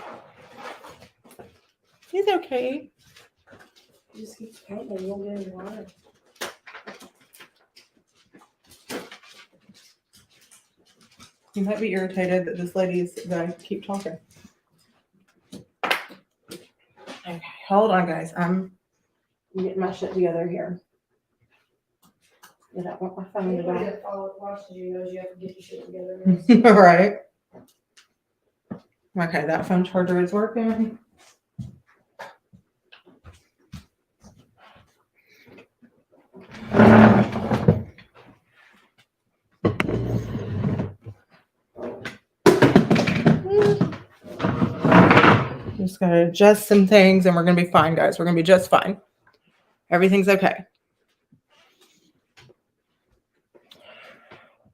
He's okay. He just keeps painting, you won't get any water. You might be irritated that this lady's gonna keep talking. Okay, hold on, guys. I'm getting my shit together here. I don't want my phone to Anybody die. that watches you knows you have to get your shit together. All right. Okay, that phone charger is working. Just gotta adjust some things and we're gonna be fine, guys. We're gonna be just fine. Everything's okay.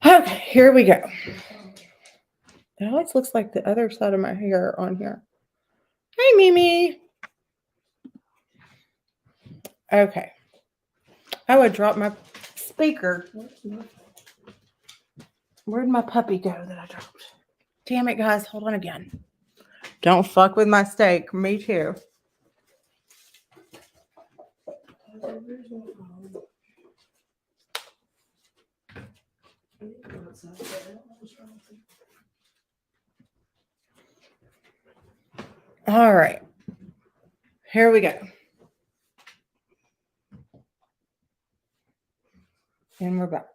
Okay, here we go. It always looks like the other side of my hair on here. Hi, Mimi. Okay. I would drop my speaker. Where'd my puppy go that I dropped? Damn it, guys. Hold on again. Don't fuck with my steak. Me too. All right. Here we go. And we're back.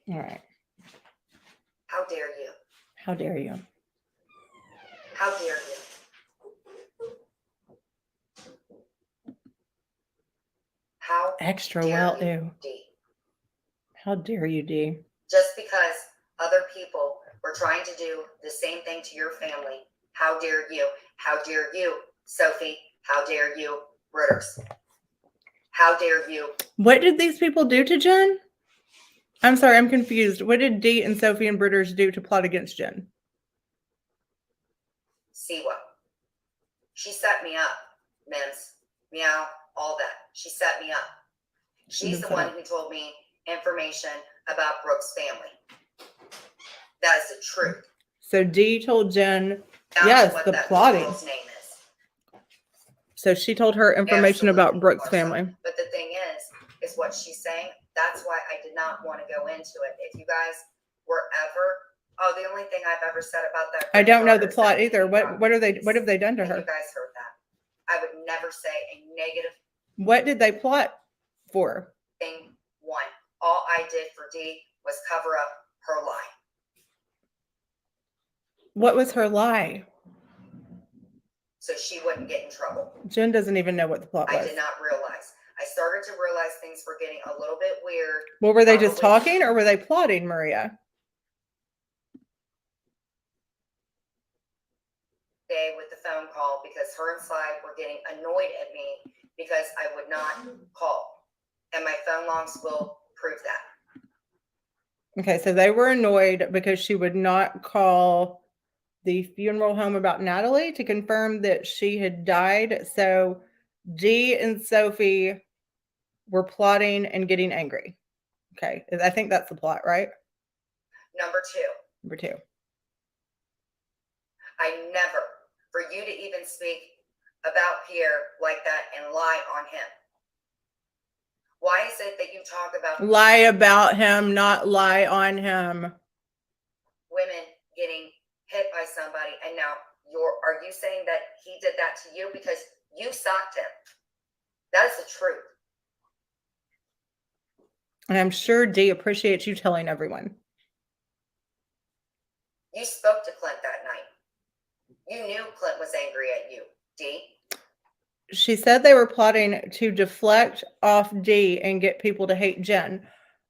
All right. How dare you? How dare you? How dare you? How Extra dare well, you, ew. D? How dare you, D? Just because other people were trying to do the same thing to your family, how dare you? How dare you, Sophie? How dare you, Ritters? How dare you? What did these people do to Jen? I'm sorry, I'm confused. What did Dee and Sophie and Britters do to plot against Jen? See what? She set me up, Mims. Meow, all that. She set me up. She's the one who told me information about Brooke's family. That is the truth. So Dee told Jen, Down to yes, what the that plotting. girl's name is. So she told her information Absolutely, about Brooke's Larsa. family. But the thing is what she's saying. That's why I did not want to go into it. If you guys were ever, the only thing I've ever said about that. I don't know the granddaughter is plot that either. she What have they done to and her? you guys heard that. I would never say a negative What did they plot for? thing. One, all I did for Dee was cover up her lie. What was her lie? So she wouldn't get in trouble. Jen doesn't even know what the plot I was. did not realize. I started to realize things were getting a little bit weird. Well, were they just Probably- talking or were they plotting, Maria? Day with the phone call because her and Sly were getting annoyed at me because I would not call. And my phone logs will prove that. Okay, so they were annoyed because she would not call the funeral home about Natalie to confirm that she had died. So Dee and Sophie were plotting and getting angry. Okay, I think that's the plot, right? Number two, Number two. I never, for you to even speak about Pierre like that and lie on him. Why is it that you talk about Lie about him, not lie on him. women getting hit by somebody and now are you saying that he did that to you because you socked him? That is the truth. And I'm sure Dee appreciates you telling everyone. You spoke to Clint that night. You knew Clint was angry at you, Dee. She said they were plotting to deflect off Dee and get people to hate Jen.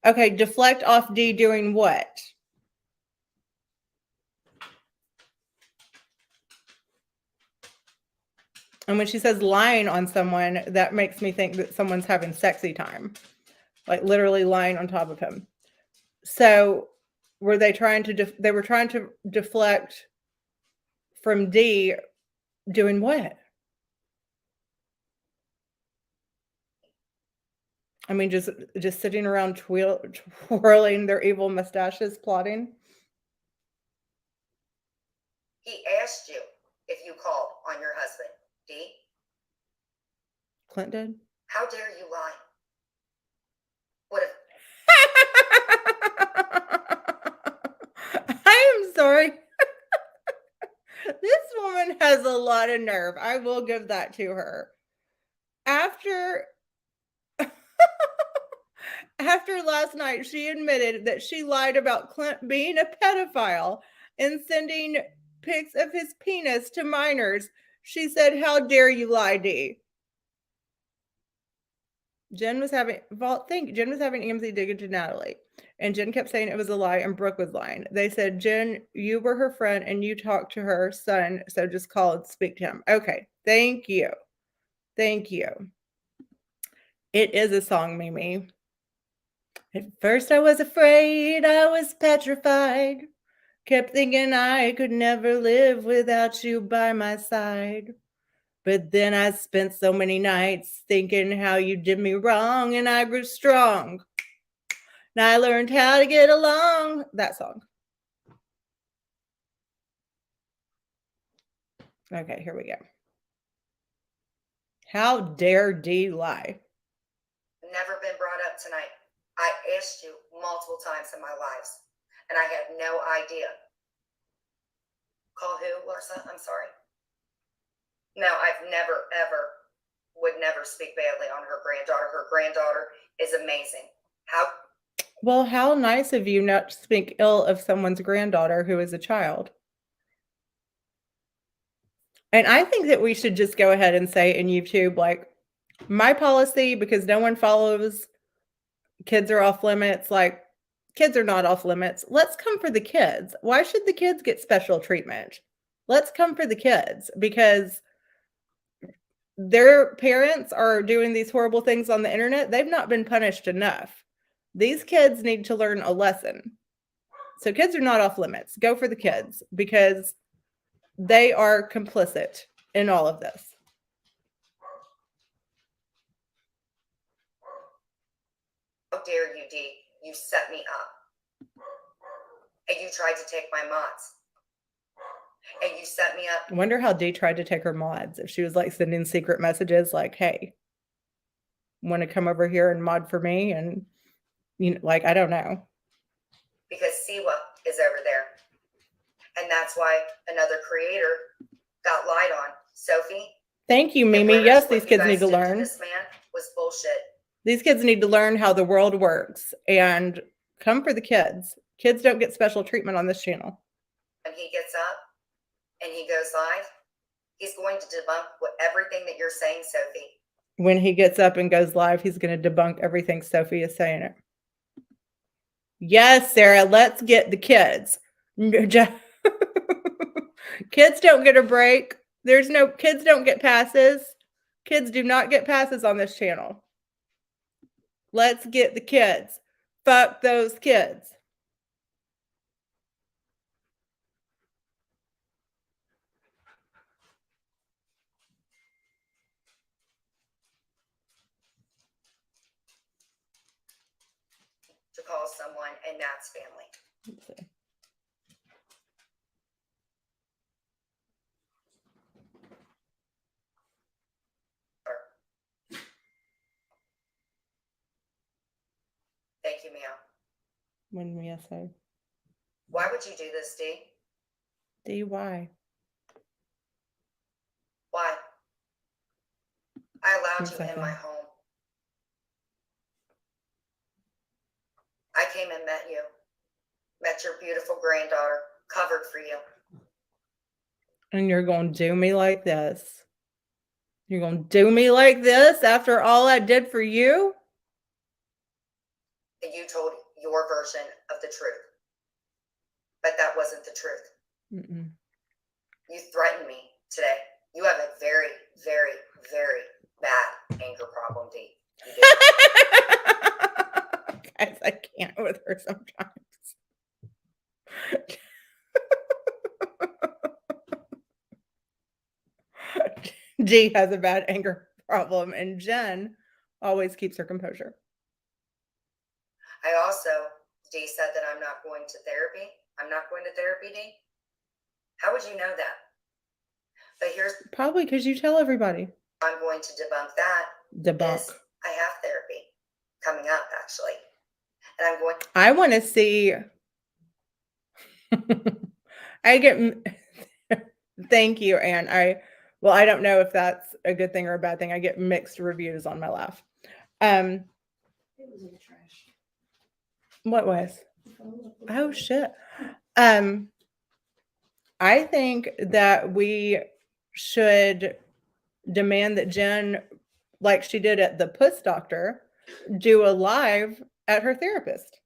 Okay, deflect off Dee doing what? And when she says lying on someone, that makes me think that someone's having sexy time. Like literally lying on top of him. So were they trying to, they were trying to deflect from Dee doing what? I mean, just sitting around twirling their evil mustaches, plotting. He asked you if you called on your husband, Dee. Clint did. How dare you lie? What if I am sorry. This woman has a lot of nerve. I will give that to her. After last night, she admitted that she lied about Clint being a pedophile and sending pics of his penis to minors. She said, "How dare you lie, Dee?" Jen was having EMZ dig into Natalie, and Jen kept saying it was a lie, and Brooke was lying. They said, "Jen, you were her friend, and you talked to her son, so just call and speak to him." Okay, Thank you. Thank you. It is a song, Mimi. At first I was afraid, I was petrified. Kept thinking I could never live without you by my side. But then I spent so many nights thinking how you did me wrong, and I grew strong. And I learned how to get along. That song. Okay, here we go. How dare D lie? Never been brought up tonight. I asked you multiple times in my lives, and I had no idea. Call who, Larsa? I'm sorry. No, I've never, ever, would never speak badly on her granddaughter. Her granddaughter is amazing. Well, how nice of you not to speak ill of someone's granddaughter who is a child. And I think that we should just go ahead and say in YouTube, like, my policy, because no one follows kids are off limits, like, kids are not off limits. Let's come for the kids. Why should the kids get special treatment? Let's come for the kids because their parents are doing these horrible things on the internet. They've not been punished enough. These kids need to learn a lesson. So kids are not off limits. Go for the kids because they are complicit in all of this. How dare you, D? You set me up. And you tried to take my mods. And you set me up. I wonder how D tried to take her mods. If she was like sending secret messages like, hey, want to come over here and mod for me? And, you know, like, I don't know. Because Siwa is over there. And that's why another creator got lied on. Sophie. Thank you, Mimi. Whereas Yes, what these you kids guys need to did learn. this man was bullshit. These kids need to learn how the world works and come for the kids. Kids don't get special treatment on this channel. When he gets up and he goes live, he's going to debunk everything that you're saying, Sophie. When he gets up and goes live, he's going to debunk everything Sophie is saying it. Yes, Sarah, let's get the kids. Kids don't get a break. Kids don't get passes. Kids do not get passes on this channel. Let's get the kids. Fuck those kids. To call someone and Nat's family. Let's see. Thank you, Meow. When Mia said, Why would you do this, D? D, why? Why? I allowed One you in my second. home. I came and met you. Met your beautiful granddaughter, covered for you. And you're going to do me like this? You're going to do me like this after all I did for you? And you told your version of the truth. But that wasn't the truth. Mm-mm. You threatened me today. You have a very, very, very bad anger problem, D. You do. Guys, I can't with her sometimes. D has a bad anger problem, and Jen always keeps her composure. I also, D said that I'm not going to therapy. I'm not going to therapy, D. How would you know that? But here's Probably because you tell everybody. I'm going to debunk that. Debunk. Is I have therapy coming up, actually. And I'm going I want to see. I get. Thank you, Anne. I don't know if that's a good thing or a bad thing. I get mixed reviews on my laugh. It was in the trash. What was? Oh Oh, shit. I think that we should demand that Jen, like she did at the Puss Doctor, do a live at her therapist.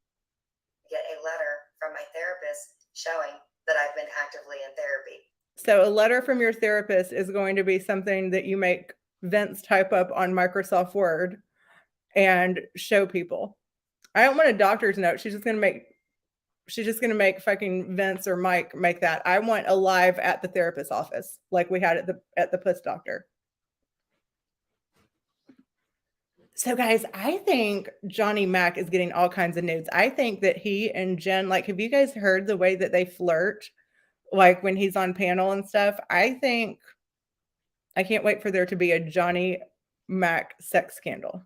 get a letter from my therapist showing that I've been actively in therapy. So a letter from your therapist is going to be something that you make Vince type up on Microsoft Word and show people. I don't want a doctor's note. She's just gonna make fucking Vince or Mike make that. I want a live at the therapist's office, like we had at the puss doctor. So guys, I think Johnny Mac is getting all kinds of nudes. I think that he and Jen, like, have you guys heard the way that they flirt? Like when he's on panel and stuff? I can't wait for there to be a Johnny Mac sex scandal.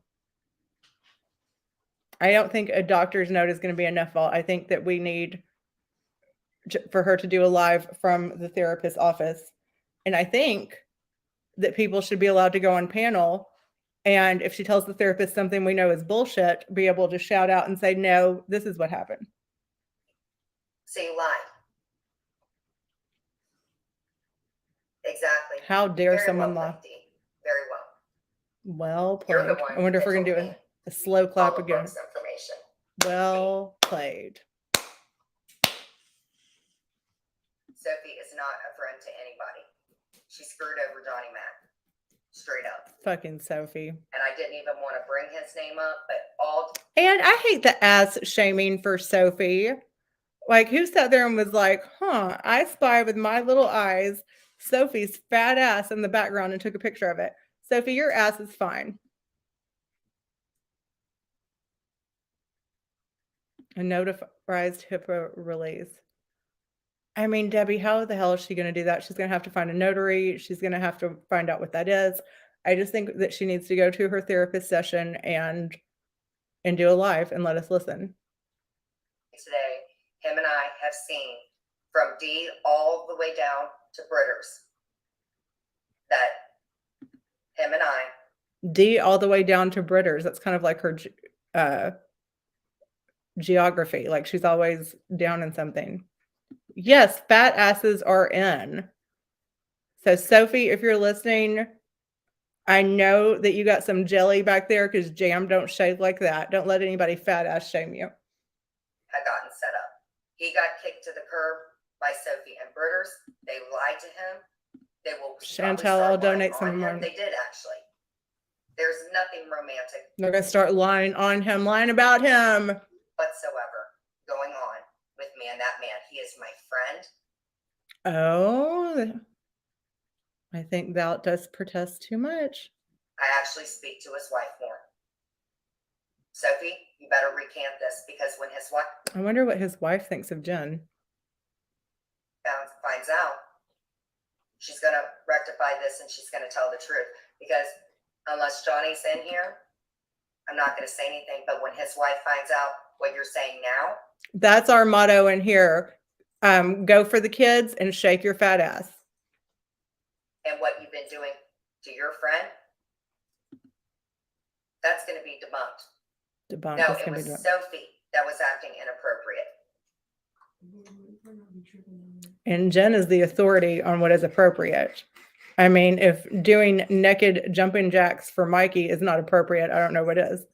I don't think a doctor's note is going to be enough. I think that we need for her to do a live from the therapist's office. And I think that people should be allowed to go on panel. And if she tells the therapist something we know is bullshit, be able to shout out and say, no, this is what happened. So you lied. Exactly. How dare Very someone well lie? played, Dee. Very well. Well You're the played. one I wonder if that we're going to do told me a slow all clap of again. Brooke's information. Well played. Sophie is not a friend to anybody. She screwed over Johnny Mac. Straight up. Fucking Sophie. And I didn't even want to bring his name up, but all And I hate the ass shaming for Sophie. Like, who sat there and was like, I spy with my little eyes Sophie's fat ass in the background and took a picture of it. Sophie, your ass is fine. A notarized HIPAA release. I mean, Debbie, how the hell is she going to do that? She's going to have to find a notary. She's going to have to find out what that is. I just think that she needs to go to her therapist session and do a live and let us listen. today, him and I have seen from D all the way down to Britters that him and I, D all the way down to Britters. That's kind of like her geography. Like she's always down in something. Yes, fat asses are in. So Sophie, if you're listening, I know that you got some jelly back there because jam don't shave like that. Don't let anybody fat ass shame you. had gotten set up. He got kicked to the curb by Sophie and Britters. They lied to him. They will Chantel, probably I'll start lying donate some on of him. mine. They did actually. There's nothing romantic They're gonna start lying on him, lying about him. whatsoever going on with me and that man. He is my friend. Oh, I think that does protest too much. I actually speak to his wife more. Sophie, you better recant this because when his wife I wonder what his wife thinks of Jen. finds out, she's going to rectify this and she's going to tell the truth. Because unless Johnny's in here, I'm not going to say anything. But when his wife finds out what you're saying now, That's our motto in here. Go for the kids and shake your fat ass. and what you've been doing to your friend, that's going to be debunked. Debunked. No, That's it gonna was be debunked. Sophie that was acting inappropriate. And Jen is the authority on what is appropriate. I mean, if doing naked jumping jacks for Mikey is not appropriate, I don't know what is.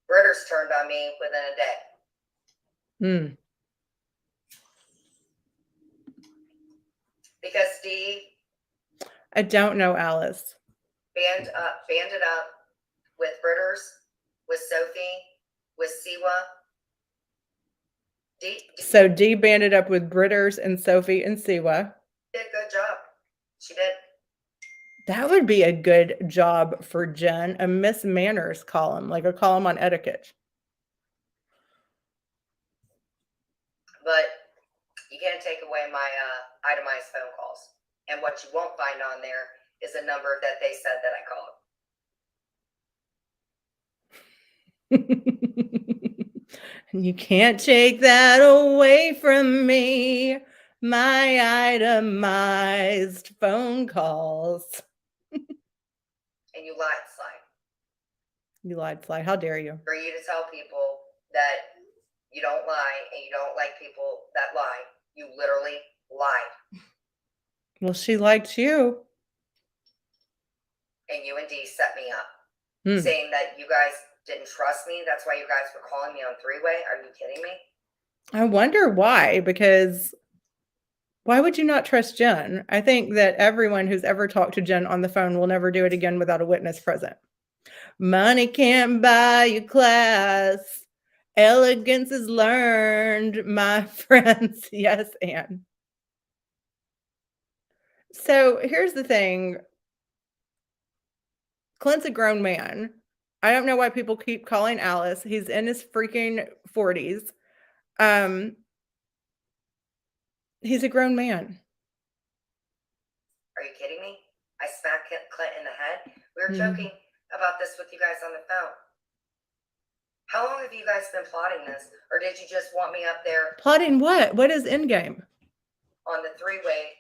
Britters turned on me within a day. Because Steve I don't know, Alice. banded up with Britters, with Sophie, with Siwa. So D banded up with Britters and Sophie and Siwa. Did a good job. She did. That would be a good job for Jen, a Miss Manners column, like a column on etiquette. But you can't take away my itemized phone calls. And what you won't find on there is a number that they said that I called. You can't take that away from me. My itemized phone calls. And you lied, Sly. You lied, Sly. How dare you? For you to tell people that you don't lie and you don't like people that lie, you literally lied. Well, she liked you. And you and Dee set me up, saying that you guys didn't trust me. That's why you guys were calling me on three-way. Are you kidding me? I wonder why, because why would you not trust Jen? I think that everyone who's ever talked to Jen on the phone will never do it again without a witness present. Money can't buy you class. Elegance is learned, my friends. Yes, Anne. So here's the thing. Clint's a grown man. I don't know why people keep calling Alice. He's in his freaking 40s. He's a grown man. Are you kidding me? I smacked Clint in the head. We were Mhm. joking about this with you guys on the phone. How long have you guys been plotting this? Or did you just want me up there Plotting what? What is endgame? on the three-way?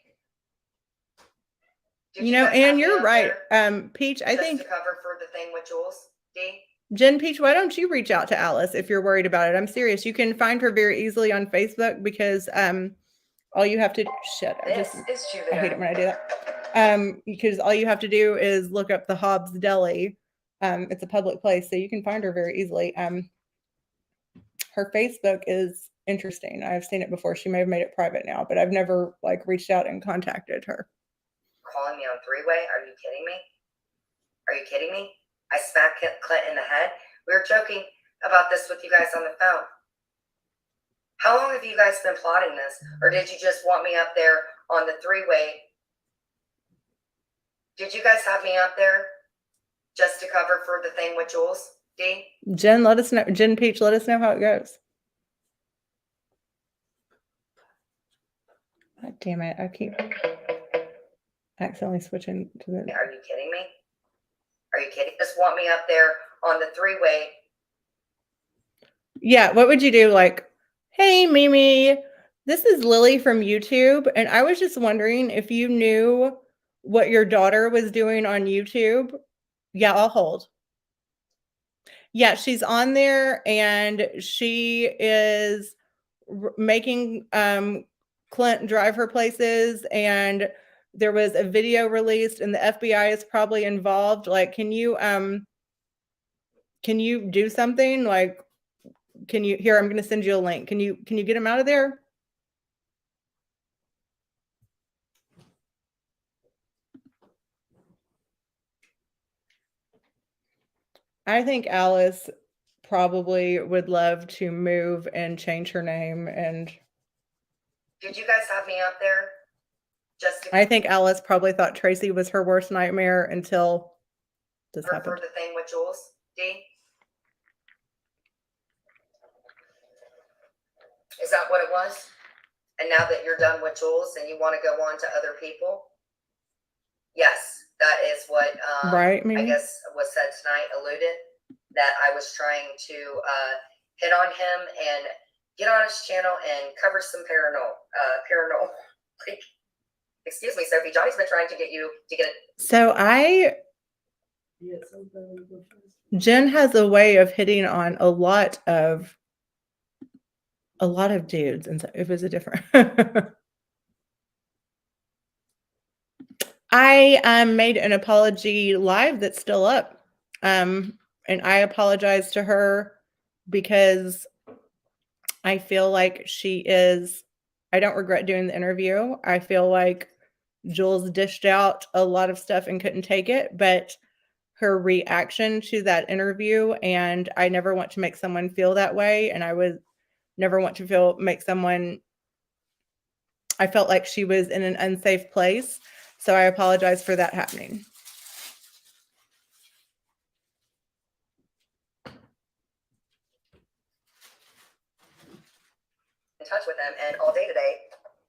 Did You know, guys have and me you're up right. there Peach, I just think to cover for the thing with Jules? D? Jen Peach, why don't you reach out to Alice if you're worried about it? I'm serious. You can find her very easily on Facebook because all you have to shit. This is I hate it when I do that. Because all you have to do is look up the Hobbs Deli. It's a public place, so you can find her very easily. Her Facebook is interesting. I've seen it before. She may have made it private now, but I've never like reached out and contacted her. Calling me on three-way? Are you kidding me? Are you kidding me? I smacked Clint in the head. We were joking about this with you guys on the phone. How long have you guys been plotting this? Or did you just want me up there on the three-way? Did you guys have me up there just to cover for the thing with Jules? D? Jen, let us know. Jen Peach, let us know how it goes. God damn it. I keep accidentally switching to the. Are you kidding me? Are you kidding? Just want me up there on the three-way? Yeah, what would you do? Like, hey, Mimi, this is Lily from YouTube, and I was just wondering if you knew what your daughter was doing on YouTube. Yeah, I'll hold. Yeah, she's on there, and she is making Clint drive her places, and there was a video released, and the FBI is probably involved. Like, can you do something? Like, can you here? I'm going to send you a link. Can you get him out of there? I think Alice probably would love to move and change her name, and Did you guys have me up there just to I think Alice probably thought Tracy was her worst nightmare until this cover happened. for the thing with Jules? D? Is that what it was? And now that you're done with Jules and you want to go on to other people? Yes, that is what Right, I Mimi? guess was said tonight, alluded, that I was trying to hit on him and get on his channel and cover some paranormal. Like, excuse me, Sophie, Johnny's been trying to get you to get it. So Jen has a way of hitting on a lot of dudes, and so it was a different. I made an apology live that's still up, and I apologize to her because I feel like she is. I don't regret doing the interview. I feel like Jules dished out a lot of stuff and couldn't take it, but her reaction to that interview, and I never want to make someone feel that way, and I would never want to make someone. I felt like she was in an unsafe place, so I apologize for that happening. In touch with them, and all day today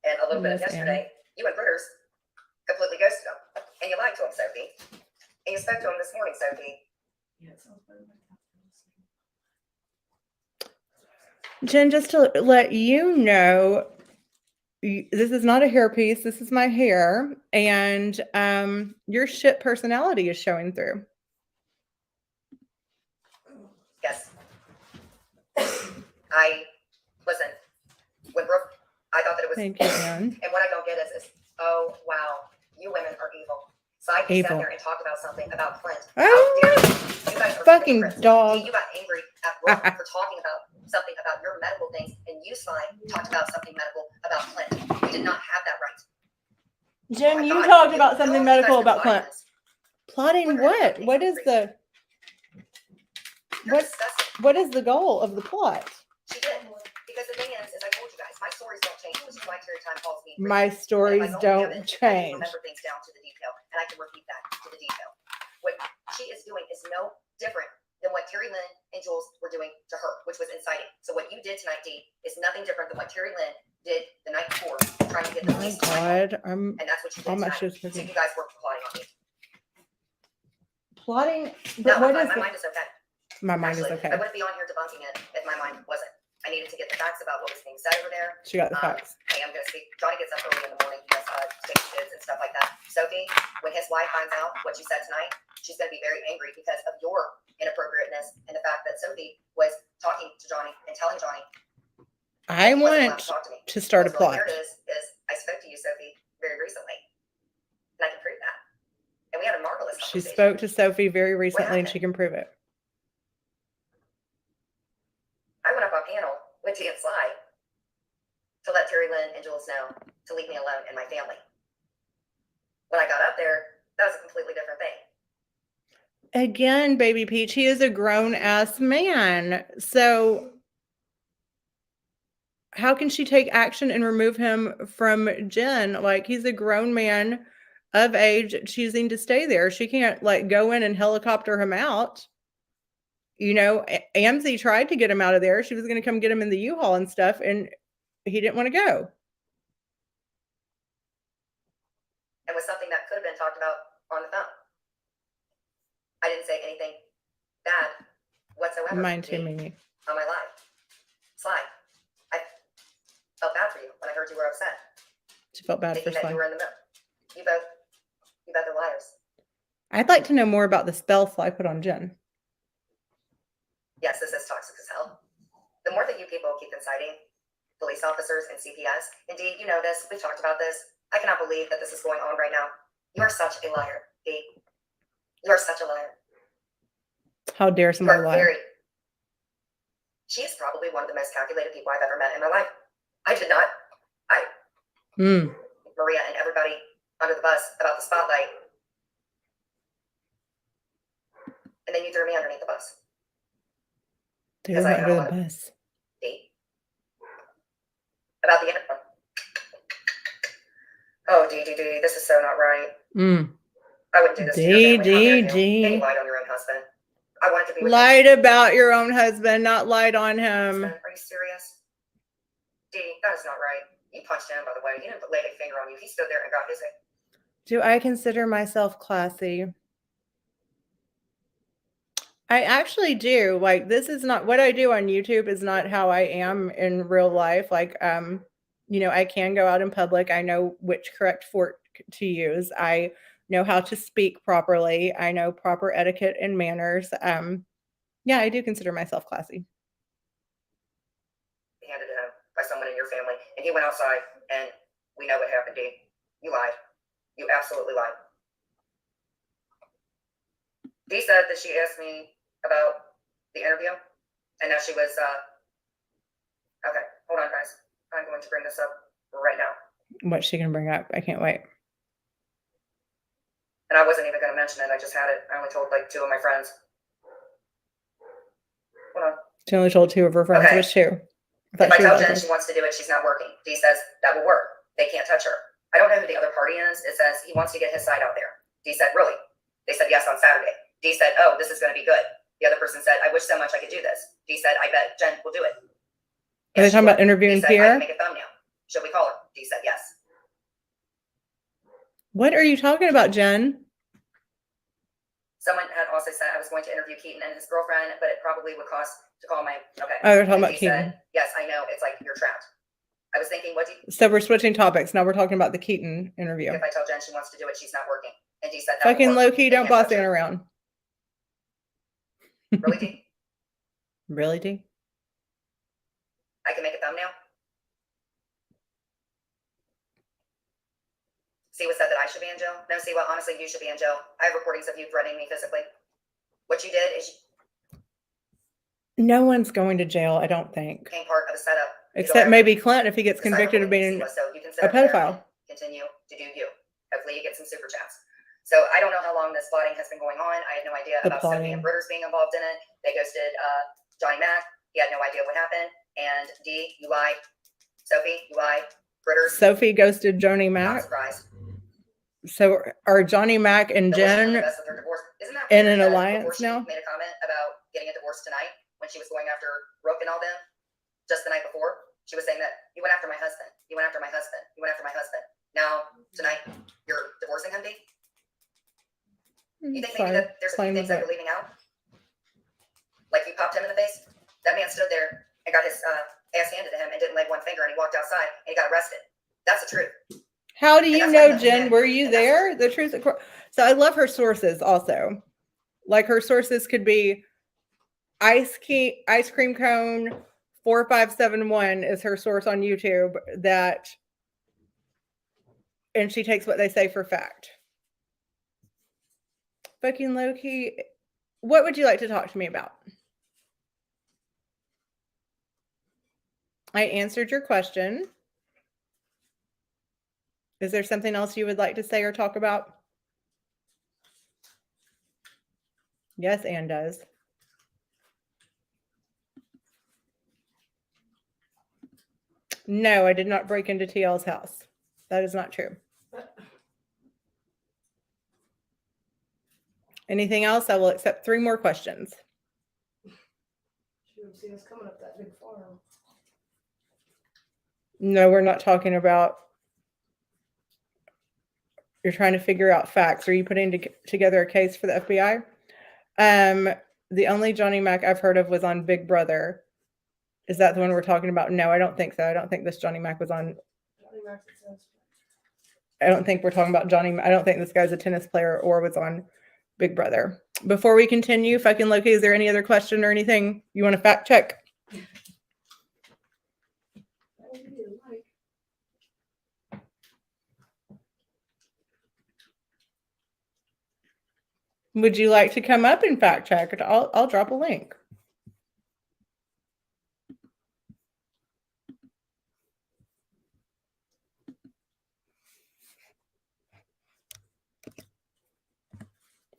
and a little bit of Yes, yesterday, you and Critters completely ghosted him. And you lied to him, Sophie. And you spoke to him this morning, Sophie. Jen, just to let you know, this is not a hairpiece. This is my hair, and your shit personality is showing through. Yes. Listen, when Brooke, I thought that it was, Thank you, Anne. and what I don't get is, oh, wow, you women are evil. So I can sit here and talk about something about Clint. Oh, you guys are fucking hypocrites. dog. You got angry at Brooke for talking about something about your medical things, and you, Sly, talked about something medical about Clint. We did not have that right. Jen, I you thought talked you- about how something long have you guys medical been about plotting Clint. this? Plotting What the what? heck? What is the You're what? disgusting. What is the goal of the plot? She did. Because the thing is I told you guys, my stories don't change, which is why Terry Time calls me. My Ricky. And stories if I don't have it, I can change. remember things down to the detail, and I can repeat that to the detail. What she is doing is no different than what Terry Lynn and Jules were doing to her, which was inciting. So what you did tonight, Dee, is nothing different than what Terry Lynn did the night before, trying to get the My police to my home. God, I'm And that's what you did all my tonight. shit's So cooking. you guys were plotting on me. Plotting, No, but what my is the, mind is okay. my mind is Actually, I okay. wouldn't be on here debunking it if my mind wasn't. I needed to get the facts about what was being said over there. She got the facts. I am going to speak. Johnny gets up early in the morning. He has to take kids and stuff like that. Sophie, when his wife finds out what you said tonight, she's going to be very angry because of your inappropriateness and the fact that Sophie was talking to Johnny and telling Johnny I he wasn't allowed want to talk to me. to start a What's really plot. weird is I spoke to you, Sophie, very recently, and I can prove that. And we had a marvelous She conversation. spoke to Sophie very recently and happened? she can prove it. I went up on panel with T and Sly to let Terry Lynn and Jules know to leave me alone and my family. When I got up there, that was a completely different thing. Again, baby Peach, he is a grown ass man. So how can she take action and remove him from Jen? Like, he's a grown man of age choosing to stay there. She can't like go in and helicopter him out. You know, Amzie tried to get him out of there. She was going to come get him in the U-Haul and stuff, and he didn't want to go. It was something that could have been talked about on the phone. I didn't say anything bad whatsoever. Mine too, Dee, Mimi. on my live. Sly, I felt bad for you when I heard you were upset. She felt bad for Thinking that you Sly. were in the middle. You both are liars. I'd like to know more about the spell Sly put on Jen. Yes, this is toxic as hell. The more that you people keep inciting police officers and CPS, indeed, you know this, we've talked about this. I cannot believe that this is going on right now. You are such a liar, Dee. You are such a liar. How dare You somebody are lie? very. She is probably one of the most calculated people I've ever met in my life. I did not. Maria and everybody under the bus about the spotlight. And then you threw me underneath the bus. Threw Because her I under know the bus. Dee. About the interview. Oh, Dee, this is so not right. I wouldn't do this to your family. How dare you? And you lied on your own husband. I wanted to be with Lied about your own husband, not lied on your him. husband. Are you serious? Dee, that is not right. You punched him, by the way. He didn't lay a finger on you. He stood there and got his. Do I consider myself classy? I actually do. Like, this is not what I do on YouTube is not how I am in real life. Like, you know, I can go out in public. I know which correct fork to use. I know how to speak properly. I know proper etiquette and manners. Yeah, I do consider myself classy. Handed to him by someone in your family, and he went outside, and we know what happened, Dee. You lied. You absolutely lied. Dee said that she asked me about the interview, and that she was, okay, hold on, guys. I'm going to bring this up right now. What's she gonna bring up? I can't wait. And I wasn't even going to mention it. I just had it. I only told like 2 of my friends. Hold on. She only told 2 of her friends. Okay. Which 2? If I she tell was Jen like she wants to do it, she's not working. Dee says that will work. They can't touch her. I don't know who the other party is. It says he wants to get his side out there. Dee said, really? They said yes on Saturday. Dee said, oh, this is going to be good. The other person said, I wish so much I could do this. Dee said, I bet Jen will do it. Are they Yes, she talking about will. interviewing Dee said, I Pierre? can make a thumbnail. Should we call her? Dee said yes. What are you talking about, Jen? Someone had also said I was going to interview Keaton and his girlfriend, but it probably would cost to call my. Okay. Oh, they're talking And about Dee said, Keaton. yes, I know. It's like you're trapped. I was thinking, what do you? So we're switching topics. Now we're talking about the Keaton interview. If I tell Jen she wants to do it, she's not working. And Dee said, that Fucking will work. low key, They don't can't boss touch Ann her. around. Really, Dee? Really, D? I can make a thumbnail. Siwa said that I should be in jail. No, Siwa, honestly, you should be in jail. I have recordings of you threatening me physically. What you did is you No one's going to jail, I don't think. became part of a setup Except maybe Clint if he gets convicted of being So you can sit a up there pedophile. and continue to do you. Hopefully you get some super chats. So I don't know how long this plotting has been going on. I had no idea The about Sophie plotting. and Britters being involved in it. They ghosted Johnny Mac. He had no idea what happened. And D, you lied. Sophie, you lied. Britters, Sophie ghosted Johnny not Mac. surprised. So are Johnny Mac and But wishing them the Jen best with their divorce. Isn't that in weird an that alliance before she now? made a comment about getting a divorce tonight when she was going after Rook and all them just the night before? She was saying that you went after my husband. You went after my husband. You went after my husband. Now tonight you're divorcing him, D? You think maybe that there's a few things that you're leaving out? Like you popped him in the face? That man stood there and got his ass handed to him and didn't lay one finger, and he walked outside and he got arrested. That's the truth. How do And you that's know, like the Jen? man. Were you And that's there? The truth. So I love her sources also. Like her sources could be ice cream cone 4571 is her source on YouTube and she takes what they say for fact. Fucking low key. What would you like to talk to me about? I answered your question. Is there something else you would like to say or talk about? Yes, Anne does. No, I did not break into TL's house. That is not true. Anything else? I will accept 3 more questions. She would see us coming up that big farm. No, we're not talking about. You're trying to figure out facts. Are you putting together a case for the FBI? The only Johnny Mac I've heard of was on Big Brother. Is that the one we're talking about? No, I don't think so. I don't think this Johnny Mac was on. Johnny Mac says, I don't think we're talking about Johnny. I don't think this guy's a tennis player or was on Big Brother. Before we continue, fucking Loki, is there any other question or anything you want to fact check? "Oh, you didn't like." Would you like to come up and fact check? I'll drop a link.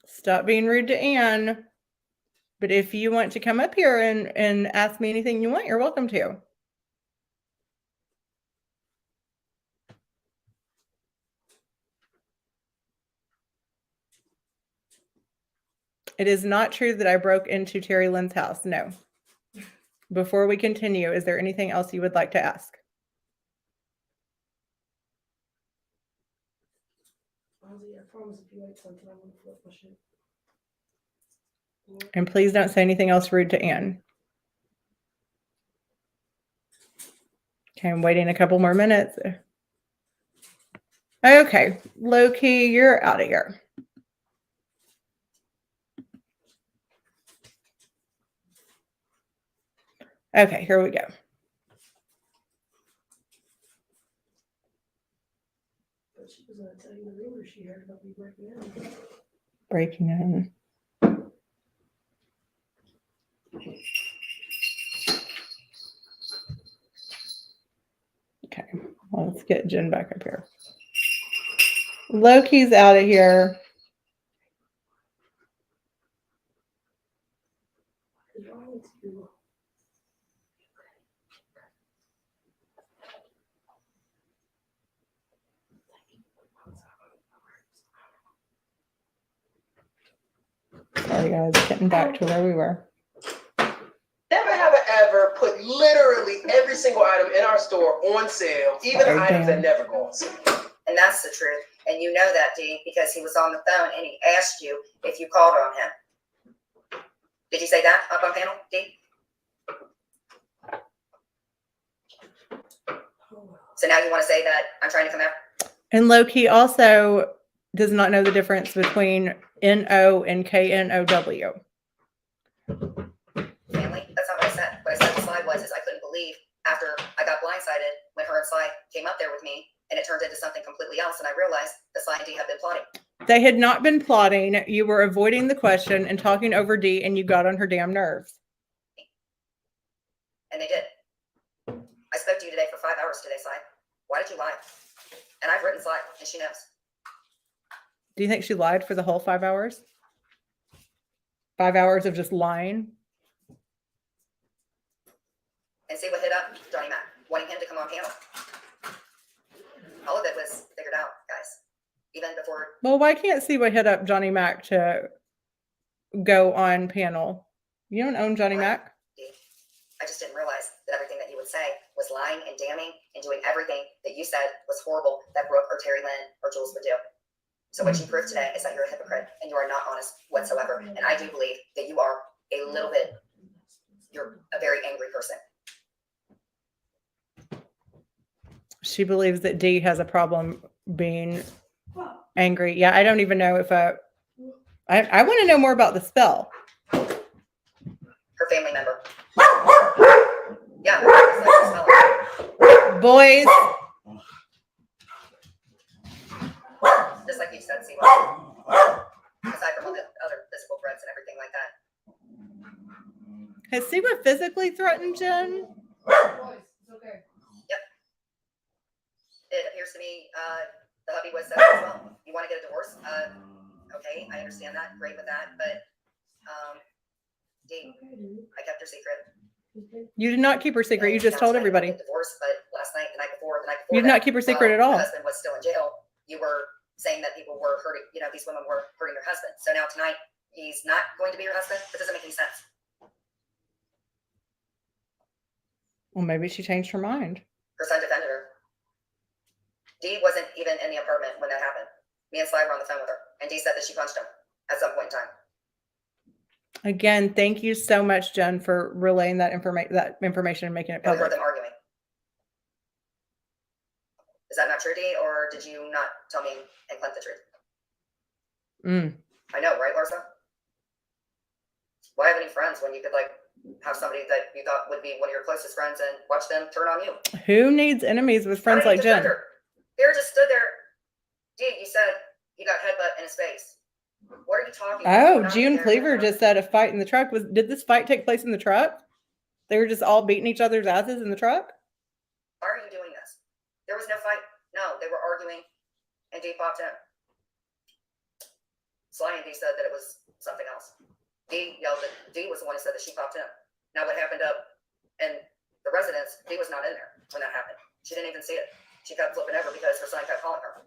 Stop being rude to Anne. But if you want to come up here and ask me anything you want, you're welcome to. It is not true that I broke into Terry Lynn's house. No. Before we continue, is there anything else you would like to ask? Ozzy, I promise if you like something, I'm gonna flip my shit. And please don't say anything else rude to Anne. Okay, I'm waiting a couple more minutes. Okay, Loki, you're out of here. Okay, here we go. But she was gonna tell you the rumor she heard about me breaking in. Breaking in. Okay, let's get Jen back up here. Loki's out of here. What's wrong with you? Sorry, guys, getting back to where we were. Never have I ever put literally every single item in our store on sale, even Sorry, the items Dan. that never go on sale. And that's the truth. And you know that, D, because he was on the phone and he asked you if you called on him. Did you say that up on panel, D? So now you want to say that I'm trying to come out? And Loki also does not know the difference between N-O and K-N-O-W. Family? That's not what I said. What I said in the slide was I couldn't believe after I got blindsided when her and Sly came up there with me and it turned into something completely else. And I realized that Sly and D had been plotting. They had not been plotting. You were avoiding the question and talking over D, and you got on her damn nerves. And they did. I spoke to you today for 5 hours today, Si. Why did you lie? And I've written Si, and she knows. Do you think she lied for the whole 5 hours? 5 hours of just lying? And see what hit up Johnny Mac, wanting him to come on panel. All of it was figured out, guys. Even before. Well, why can't Siwa hit up Johnny Mac to go on panel? You don't own Johnny Mac. I just didn't realize that everything that you would say was lying and damning and doing everything that you said was horrible that Brooke or Terry Lynn or Jules would do. So what you proved today is that you're a hypocrite and you are not honest whatsoever. And I do believe that you are you're a very angry person. She believes that Dee has a problem being angry. Yeah, I don't even know if I want to know more about the spell. Her family member. Yeah. Boys. Just like you said, Siwa. Aside from all the other physical threats and everything like that. Has Siwa physically threatened Jen? Okay. It appears to me the hubby was as well. You want to get a divorce? Okay, I understand that. Great with that. But Dee, I kept her secret. You did not keep her secret. You just told everybody. Divorce, but last night, the night before, You did not keep her secret at all. My husband was still in jail. You were saying that people were hurting, these women were hurting their husband. So now tonight, he's not going to be your husband? That doesn't make any sense. Well, maybe she changed her mind. Her son defended her. Dee wasn't even in the apartment when that happened. Me and Sly were on the phone with her, and Dee said that she punched him at some point in time. Again, thank you so much, Jen, for relaying that information and making it And we heard public. them arguing. Is that not true, Dee, or did you not tell me and Clint the truth? I know, right, Larsa? Why have any friends when you could have somebody that you thought would be one of your closest friends and watch them turn on you? Who needs enemies with friends like Jen? Bear just stood there. Dee, you said he got headbutt in his face. What are you talking Oh, about? June Cleaver just said a fight in the truck. Did this fight take place in the truck? They were just all beating each other's asses in the truck? Why are you doing this? There was no fight. No, they were arguing, and Dee popped in. Sly and Dee said that it was something else. Dee yelled that Dee was the one who said that she popped in. Now what happened up in the residence, Dee was not in there when that happened. She didn't even see it. She kept flipping over because her son kept calling her.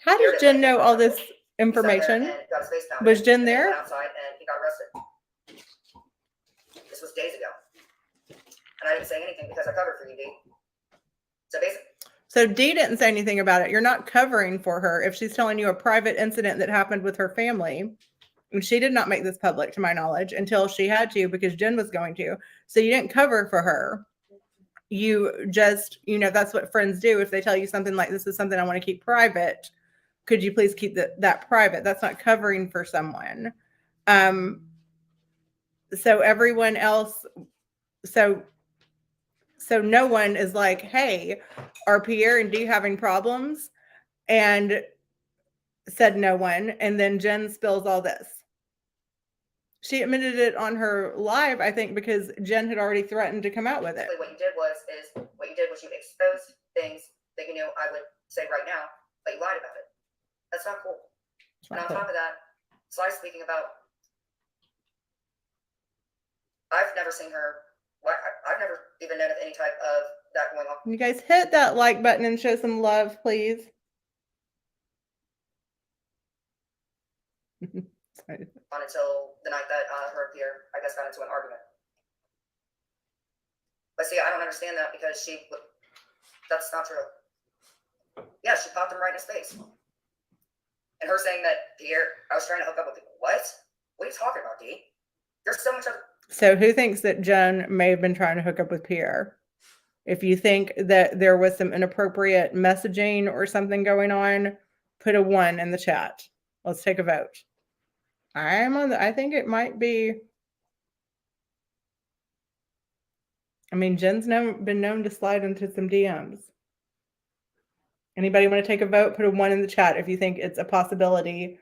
How does Jen know all this information? Was Jen there? Outside and he got arrested. This was days ago. And I didn't say anything because I covered for you, Dee. So basically. So Dee didn't say anything about it. You're not covering for her if she's telling you a private incident that happened with her family. And she did not make this public, to my knowledge, until she had to because Jen was going to. So you didn't cover for her. You just, that's what friends do. If they tell you something like, this is something I want to keep private, could you please keep that private? That's not covering for someone. So everyone else, so no one is like, hey, are Pierre and Dee having problems? And said no one. And then Jen spills all this. She admitted it on her live, I think, because Jen had already threatened to come out with it. What you did was you exposed things that you knew I would say right now, but you lied about it. That's not cool. And on top of that, Sly's speaking about, I've never seen her, I've never even known of any type of that going on. You guys hit that like button and show some love, please. Until the night that her and Pierre, I guess, got into an argument. But see, I don't understand that because that's not true. Yeah, she popped him right in his face. And her saying that, Pierre, I was trying to hook up with people. What? What are you talking about, Dee? There's so much other. So who thinks that Jen may have been trying to hook up with Pierre? If you think that there was some inappropriate messaging or something going on, put a 1 in the chat. Let's take a vote. I think it might be. I mean, Jen's been known to slide into some DMs. Anybody want to take a vote? Put a 1 in the chat if you think it's a possibility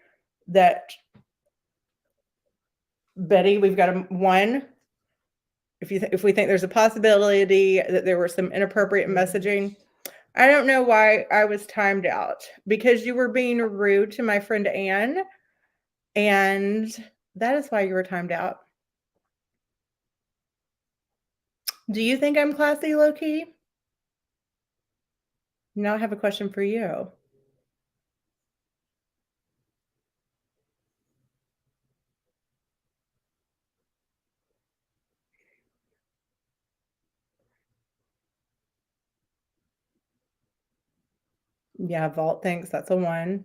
that Betty, we've got a 1. if we think there's a possibility that there was some inappropriate messaging. I don't know why I was timed out, because you were being rude to my friend Anne, and that is why you were timed out. Do you think I'm classy, low-key? Now I have a question for you. Yeah, Vault thinks that's a 1.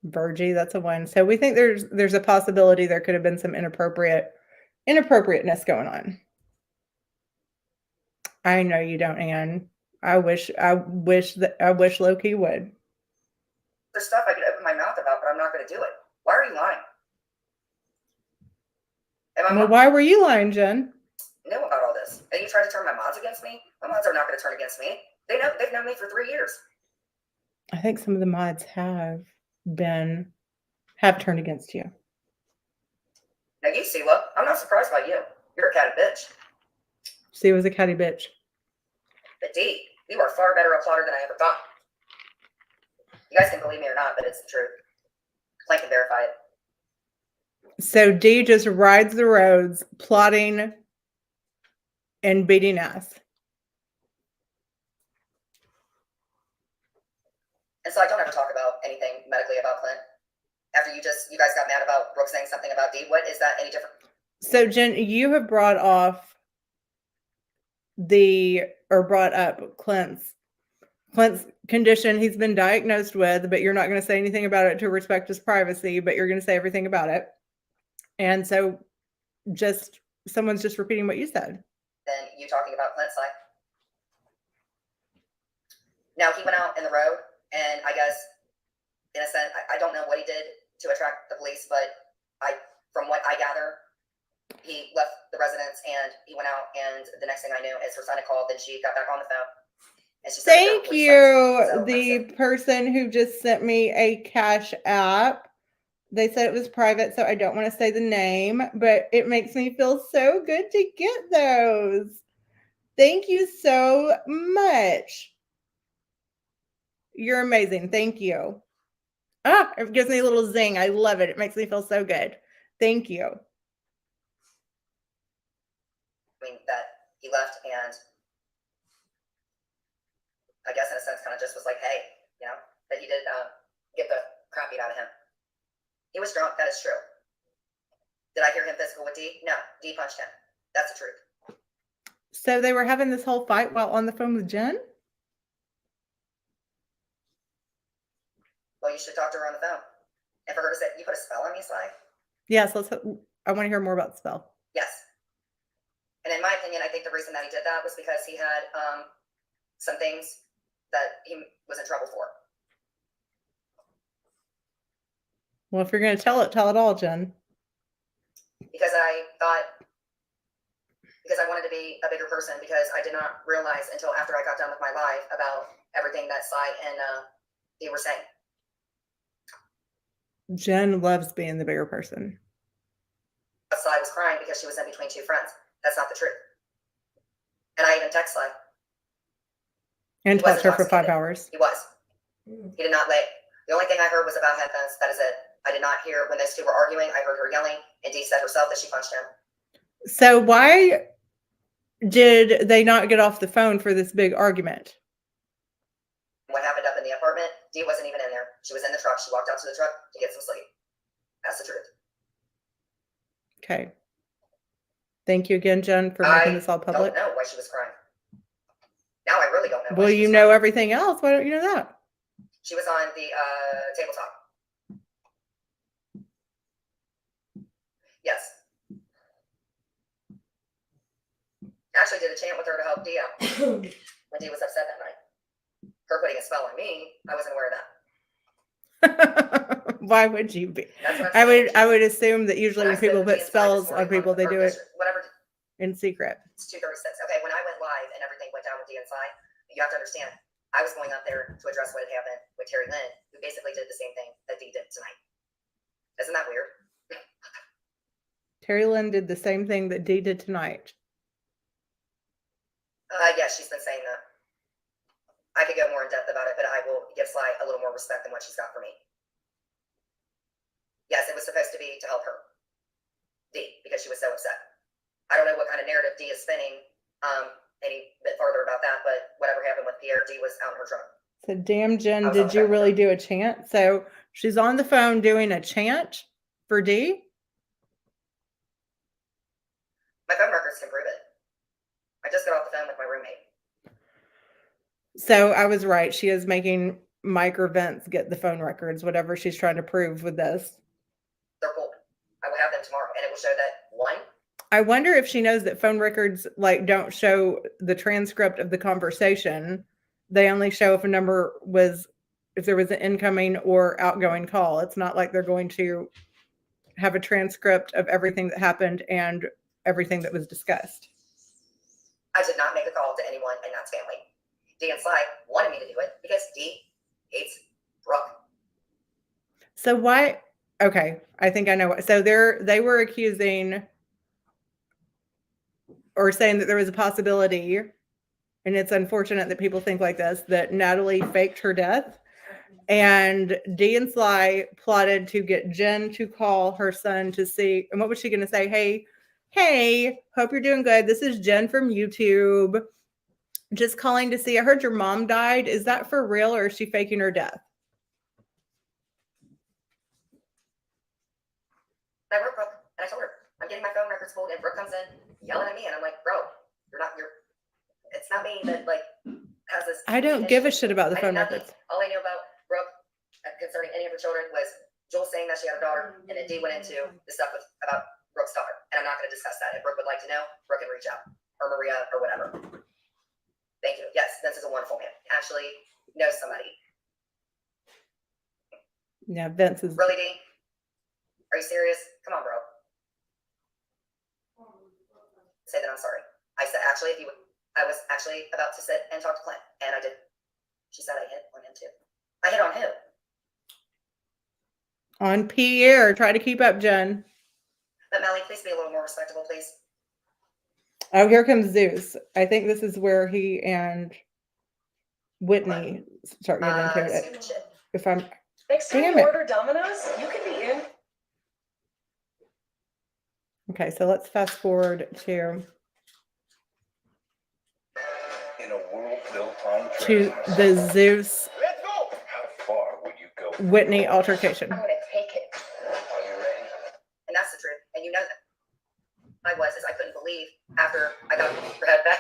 Virgie, that's a 1. So we think there's a possibility there could have been some inappropriateness going on. I know you don't, Anne. I wish Loki would. There's stuff I could open my mouth about, but I'm not going to do it. Why are you lying? And my Well, mom why were you lying, Jen? knew about all this. And you tried to turn my mods against me? My mods are not going to turn against me. They've known me for 3 years. I think some of the mods have turned against you. Now you, Siwa, I'm not surprised by you. You're a catty bitch. She was a catty bitch. But D, you are far better a plotter than I ever thought. You guys can believe me or not, but it's the truth. Plank can verify it. So D just rides the roads, plotting and beating ass. And so I don't have to talk about anything medically about Clint. After you guys got mad about Brooke saying something about D, what is that any different? So Jen, you have brought up Clint's condition he's been diagnosed with, but you're not going to say anything about it to respect his privacy, but you're going to say everything about it. And so someone's just repeating what you said. Then you talking about Clint's side. Now he went out in the road, and I guess, in a sense, I don't know what he did to attract the police, but from what I gather, he left the residence and he went out, and the next thing I knew is her son had called, then she got back on the phone. And she said Thank you, the person who just sent me a Cash App. They said it was private, so I don't want to say the name, but it makes me feel so good to get those. Thank you so much. You're amazing. Thank you. It gives me a little zing. I love it. It makes me feel so good. Thank you. I mean, that he left, and I guess in a sense kind of just was like, hey, that he did get the crap beat out of him. He was drunk. That is true. Did I hear him physical with D? No. D punched him. That's the truth. So they were having this whole fight while on the phone with Jen? Well, you should talk to her on the phone. And for her to say, you put a spell on me, Sly? Yes, I want to hear more about the spell. Yes. And in my opinion, I think the reason that he did that was because he had some things that he was in trouble for. Well, if you're going to tell it all, Jen. Because I wanted to be a bigger person, because I did not realize until after I got done with my live about everything that Sly and they were saying. Jen loves being the bigger person. Sly was crying because she was in between two friends. That's not the truth. And I even text Sly. And talked to her for 5 hours. He was. He did not lay. The only thing I heard was about headphones. That is it. I did not hear when those two were arguing. I heard her yelling, and Dee said herself that she punched him. So why did they not get off the phone for this big argument? What happened up in the apartment, Dee wasn't even in there. She was in the truck. She walked out to the truck to get some sleep. That's the truth. Okay. Thank you again, Jen, for making this all public. I don't know why she was crying. Now I really don't know. Well, you know everything else. Why don't you know that? She was on the tabletop. Yes. Actually did a chant with her to help Dee out when Dee was upset that night. Her putting a spell on me, I wasn't aware of that. Why would you be? That's what I'm saying. I would assume that usually when people put spells on people, they do it in secret. It's 2:36. Okay, when I went live and everything went down with D inside, you have to understand, I was going up there to address what had happened with Terry Lynn, who basically did the same thing that Dee did tonight. Isn't that weird? Carrie Lynn did the same thing that Dee did tonight. Yes, she's been saying that. I could go more in depth about it, but I will give Sly a little more respect than what she's got for me. Yes, it was supposed to be to help her, Dee, because she was so upset. I don't know what kind of narrative Dee is spinning any bit further about that, but whatever happened with Pierre, Dee was out in her truck. So, damn, Jen, I was did on the you phone with really her. do a chant? So she's on the phone doing a chant for Dee. My phone records can prove it. I just got off the phone with my roommate. So I was right. She is making Mike or Vince get the phone records, whatever she's trying to prove with this. They're pulled. I will have them tomorrow, and it will show that one. I wonder if she knows that phone records like don't show the transcript of the conversation. They only show if a number was, if there was an incoming or outgoing call. It's not like they're going to have a transcript of everything that happened and everything that was discussed. I did not make a call to anyone in Nat's family. Dee and Sly wanted me to do it because Dee hates Brooke. So why? Okay, I think I know. So they were accusing or saying that there was a possibility, and it's unfortunate that people think like this, that Natalie faked her death, and Dee and Sly plotted to get Jen to call her son to see. And what was she going to say? Hey, hope you're doing good. This is Jen from YouTube. Just calling to see. I heard your mom died. Is that for real, or is she faking her death? I wrote Brooke, and I told her, I'm getting my phone records pulled, and Brooke comes in yelling at me, and I'm like, bro, it's not me that, like, has this. I don't give a shit about the I phone knew nothing. records. All I knew about Brooke concerning any of her children was Joel saying that she had a daughter, and then Dee went into the stuff about Brooke's daughter, and I'm not going to discuss that. If Brooke would like to know, Brooke can reach out, or Maria, or whatever. Thank you. Yes, Vince is a wonderful man. Actually knows somebody. Yeah, Vince is. Really, Dee? Are you serious? Come on, bro. Say that I'm sorry. I said, actually, I was actually about to sit and talk to Clint, and I did. She said I hit on him too. I hit on who? On Pierre. Try to keep up, Jen. But Melly, please be a little more respectable, please. Oh, here comes Zeus. I think this is where he and Whitney start getting into it. Stupid shit. If I'm Next time Damn you it. order Domino's, you can be in. okay, so let's fast forward to In a world built on the Zeus Let's go! How far would you go? Whitney altercation. I'm gonna take it. Are you ready? And that's the truth. And you know that. I couldn't believe after I got read back.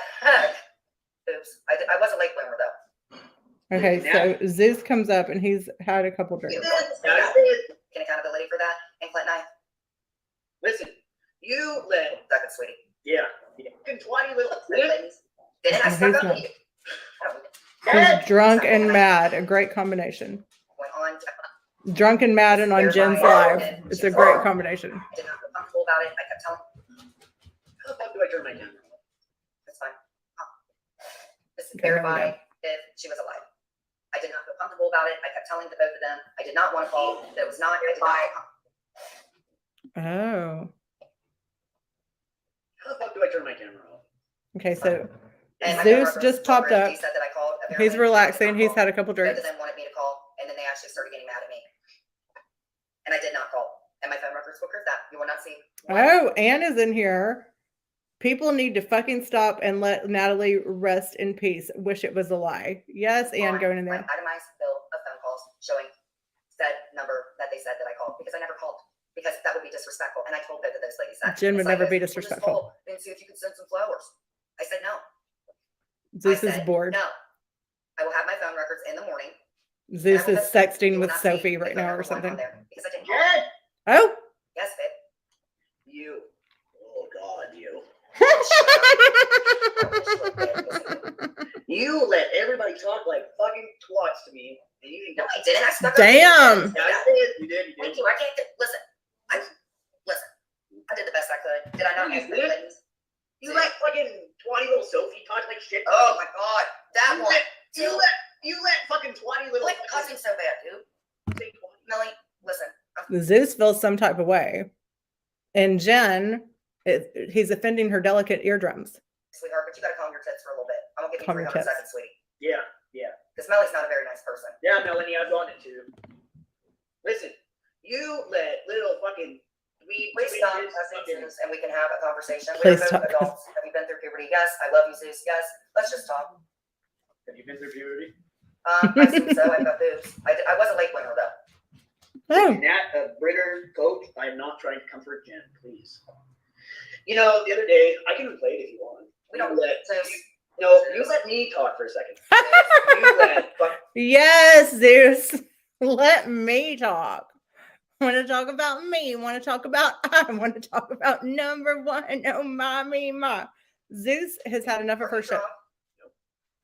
Oops. I was a late bloomer though. Okay, so Zeus comes up and he's had a couple drinks. Taking accountability for that. And Clint and I. Listen, you let Duck it, sweetie. fucking twatty little Ladies. Didn't I He's stuck up not. to you? I don't He's drunk and mad, a great combination. went on to Drunk and mad and on Jen's live. It's a great combination. did not feel comfortable about it. I kept telling How the fuck do I turn my camera on? it's fine. Just Okay, here we verify if she was alive. I did not feel comfortable about it. I kept telling the both of them I did not want to call. That it was not. I did not. Oh. How the fuck do I turn my camera off? Okay, so And my Zeus coworker, just popped Chris, up. He said that I called. He's Apparently, relaxing. I did He's not call. had a couple Both drinks. of them wanted me to call, and then they actually started getting mad at me. And I did not call. And my phone records will prove that. You will not see. Oh, Anne is in here. People need to fucking stop and let Natalie rest in peace. Wish it was a lie. Yes, Anne going in My there. itemized bill of phone calls showing said number that they said that I called because I never called because that would be disrespectful. And I told both of those ladies that. Jen would It's like, never be "Well, just disrespectful. call and see if you can send some flowers." I said no. Zeus I is said, bored. No. I will have my phone records in the morning. Zeus and I will is post them. sexting You will with not see Sophie the right phone now or number one on something. there because I didn't call. Jen! Oh. Yes, babe. You. Oh God, you. You let everybody talk like fucking twats to me, and you No, think I didn't. I stuck up. Damn. Yeah, I did. You did. You Thank did. you. I can't listen. Listen. I did the best I could. Did I not No, you ask the did. ladies? You let fucking twatty little Sophie talk like shit. Oh my god, that You one. let, you let fucking twatty little. Like cussing so bad, dude. Say twatty. Melly, listen. Zeus feels some type of way. And Jen, he's offending her delicate eardrums. Sweetheart, but you gotta calm your tits for a little bit. I'm gonna give you Calm your 300 tits. seconds, sweetie. Yeah. Because Melly's not a very nice person. Yeah, Melanie, I've gotten it too. Listen, you let little fucking weed. Please stop cussing, Zeus, and we can have a conversation. Please We're both stop. adults. Have you been through puberty? Yes. I love you, Zeus. Yes. Let's just talk. Have you been through puberty? I assume so. I've got boobs. I was a late bloomer, though. Oh, Nat, Britter, coach, I'm not trying to comfort Jen, please. You know, the other day, I can play it if you want. We don't let Zeus. you let me talk for a second. You let yes, Zeus. Let me talk. Want to talk about me. Want to talk about I want to talk about number one. Oh, mommy, ma. Zeus has had enough of her shit.